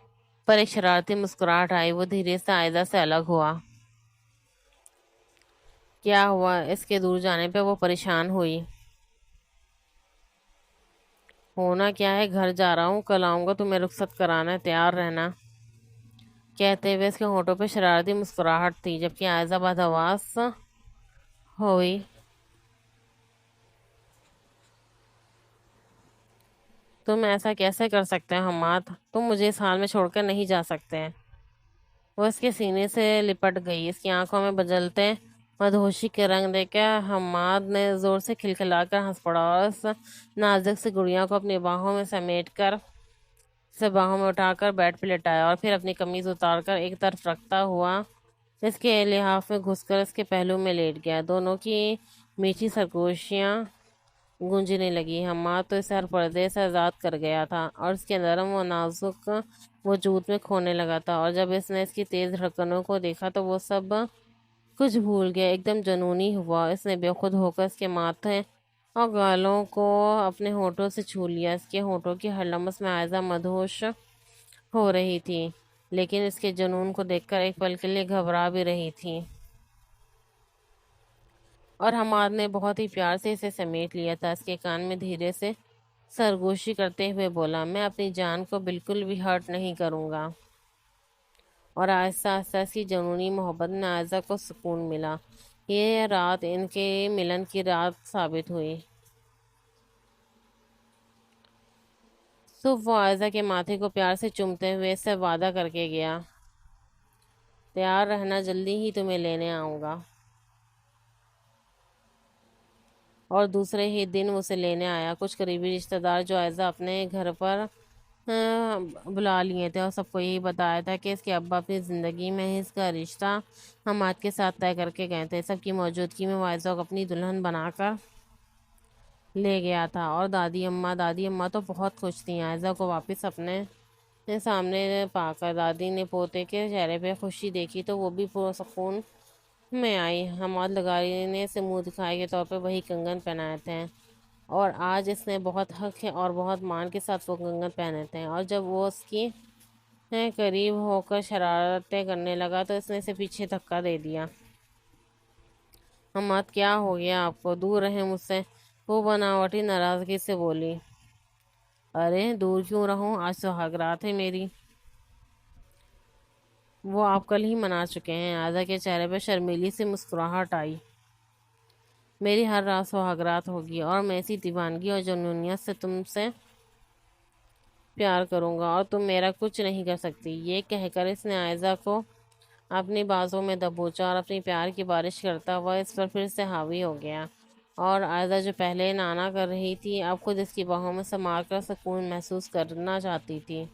پر ایک شرارتی مسکراہٹ آئی۔ وہ دھیرے سے عائزہ سے الگ ہوا۔ کیا ہوا؟ اس کے دور جانے پہ وہ پریشان ہوئی۔ ہونا کیا ہے، گھر جا رہا ہوں، کل آؤں گا، تمہیں رخصت کرانا ہے، تیار رہنا، کہتے ہوئے اس کے ہونٹوں پہ شرارتی مسکراہٹ تھی، جبکہ آئزہ بدحواس ہوئی۔ تم ایسا کیسے کر سکتے ہو حماد، تم مجھے اس حال میں چھوڑ کر نہیں جا سکتے۔ وہ اس کے سینے سے لپٹ گئی، اس کی آنکھوں میں بجلتے مدہوشی کے رنگ دیکھ کر حماد نے زور سے کھلکھلا کر ہنس پڑا اور اس نازک سی گڑیا کو اپنی باہوں میں سمیٹ کر اسے باہوں میں اٹھا کر بیڈ پہ لٹایا اور پھر اپنی قمیض اتار کر ایک طرف رکھتا ہوا اس کے لحاف میں گھس کر اس کے پہلو میں لیٹ گیا۔ دونوں کی میٹھی سرگوشیاں گونجنے لگی۔ حماد تو اسے ہر پردے سے آزاد کر گیا تھا اور اس کے نرم و نازک وجود میں کھونے لگا تھا، اور جب اس نے اس کی تیز دھڑکنوں کو دیکھا تو وہ سب کچھ بھول گیا، ایک دم جنونی ہوا۔ اس نے بے خود ہو کر اس کے ماتھے اور گالوں کو اپنے ہونٹوں سے چھو لیا۔ اس کے ہونٹوں کی ہر لمس میں آئزہ مدہوش ہو رہی تھی، لیکن اس کے جنون کو دیکھ کر ایک پل کے لیے گھبرا بھی رہی تھی۔ اور حماد نے بہت ہی پیار سے اسے سمیٹ لیا تھا، اس کے کان میں دھیرے سے سرگوشی کرتے ہوئے بولا، میں اپنی جان کو بالکل بھی ہرٹ نہیں کروں گا۔ اور آہستہ آہستہ اس کی جنونی محبت میں آئزہ کو سکون ملا۔ یہ رات ان کے ملن کی رات ثابت ہوئی۔ صبح وہ آئزہ کے ماتھے کو پیار سے چومتے ہوئے اس سے وعدہ کر کے گیا، تیار رہنا، جلدی ہی تمہیں لینے آؤں گا۔ اور دوسرے ہی دن اسے لینے آیا۔ کچھ قریبی رشتہ دار جو آئزہ اپنے گھر پر بلا لیے تھے اور سب کو یہی بتایا تھا کہ اس کے ابا اپنی زندگی میں اس کا رشتہ حماد کے ساتھ طے کر کے گئے تھے۔ سب کی موجودگی میں وہ آئزہ کو اپنی دلہن بنا کر لے گیا تھا، اور دادی اماں تو بہت خوش تھیں آئزہ کو واپس اپنے سامنے پا کر۔ دادی نے پوتے کے چہرے پہ خوشی دیکھی تو وہ بھی پرسکون میں آئی۔ حماد لگاری نے اسے منہ دکھائی کے طور پہ وہی کنگن پہنائے تھے، اور آج اس نے بہت حق اور بہت مان کے ساتھ وہ کنگن پہنے تھے، اور جب وہ اس کی قریب ہو کر شرارتیں کرنے لگا تو اس نے اسے پیچھے دھکا دے دیا۔ حماد، کیا ہو گیا آپ کو؟ دور رہیں مجھ سے، وہ بناوٹی ناراضگی سے بولی۔ ارے دور کیوں رہوں، آج سہاگ رات ہے میری۔ وہ آپ کل ہی منا چکے ہیں۔ آئزہ کے چہرے پہ شرمیلی سی مسکراہٹ آئی۔ میری ہر رات سہاگ رات ہوگی، اور میں اسی دیوانگی اور جنونیت سے تم سے پیار کروں گا، اور تم میرا کچھ نہیں کر سکتی۔ یہ کہہ کر اس نے آئزہ کو اپنی بازوں میں دبوچا اور اپنی پیار کی بارش کرتا ہوا اس پر پھر سے حاوی ہو گیا، اور آئزہ جو پہلے نانا کر رہی تھی اب خود اس کی باہوں میں سما کر سکون محسوس کرنا چاہتی تھی۔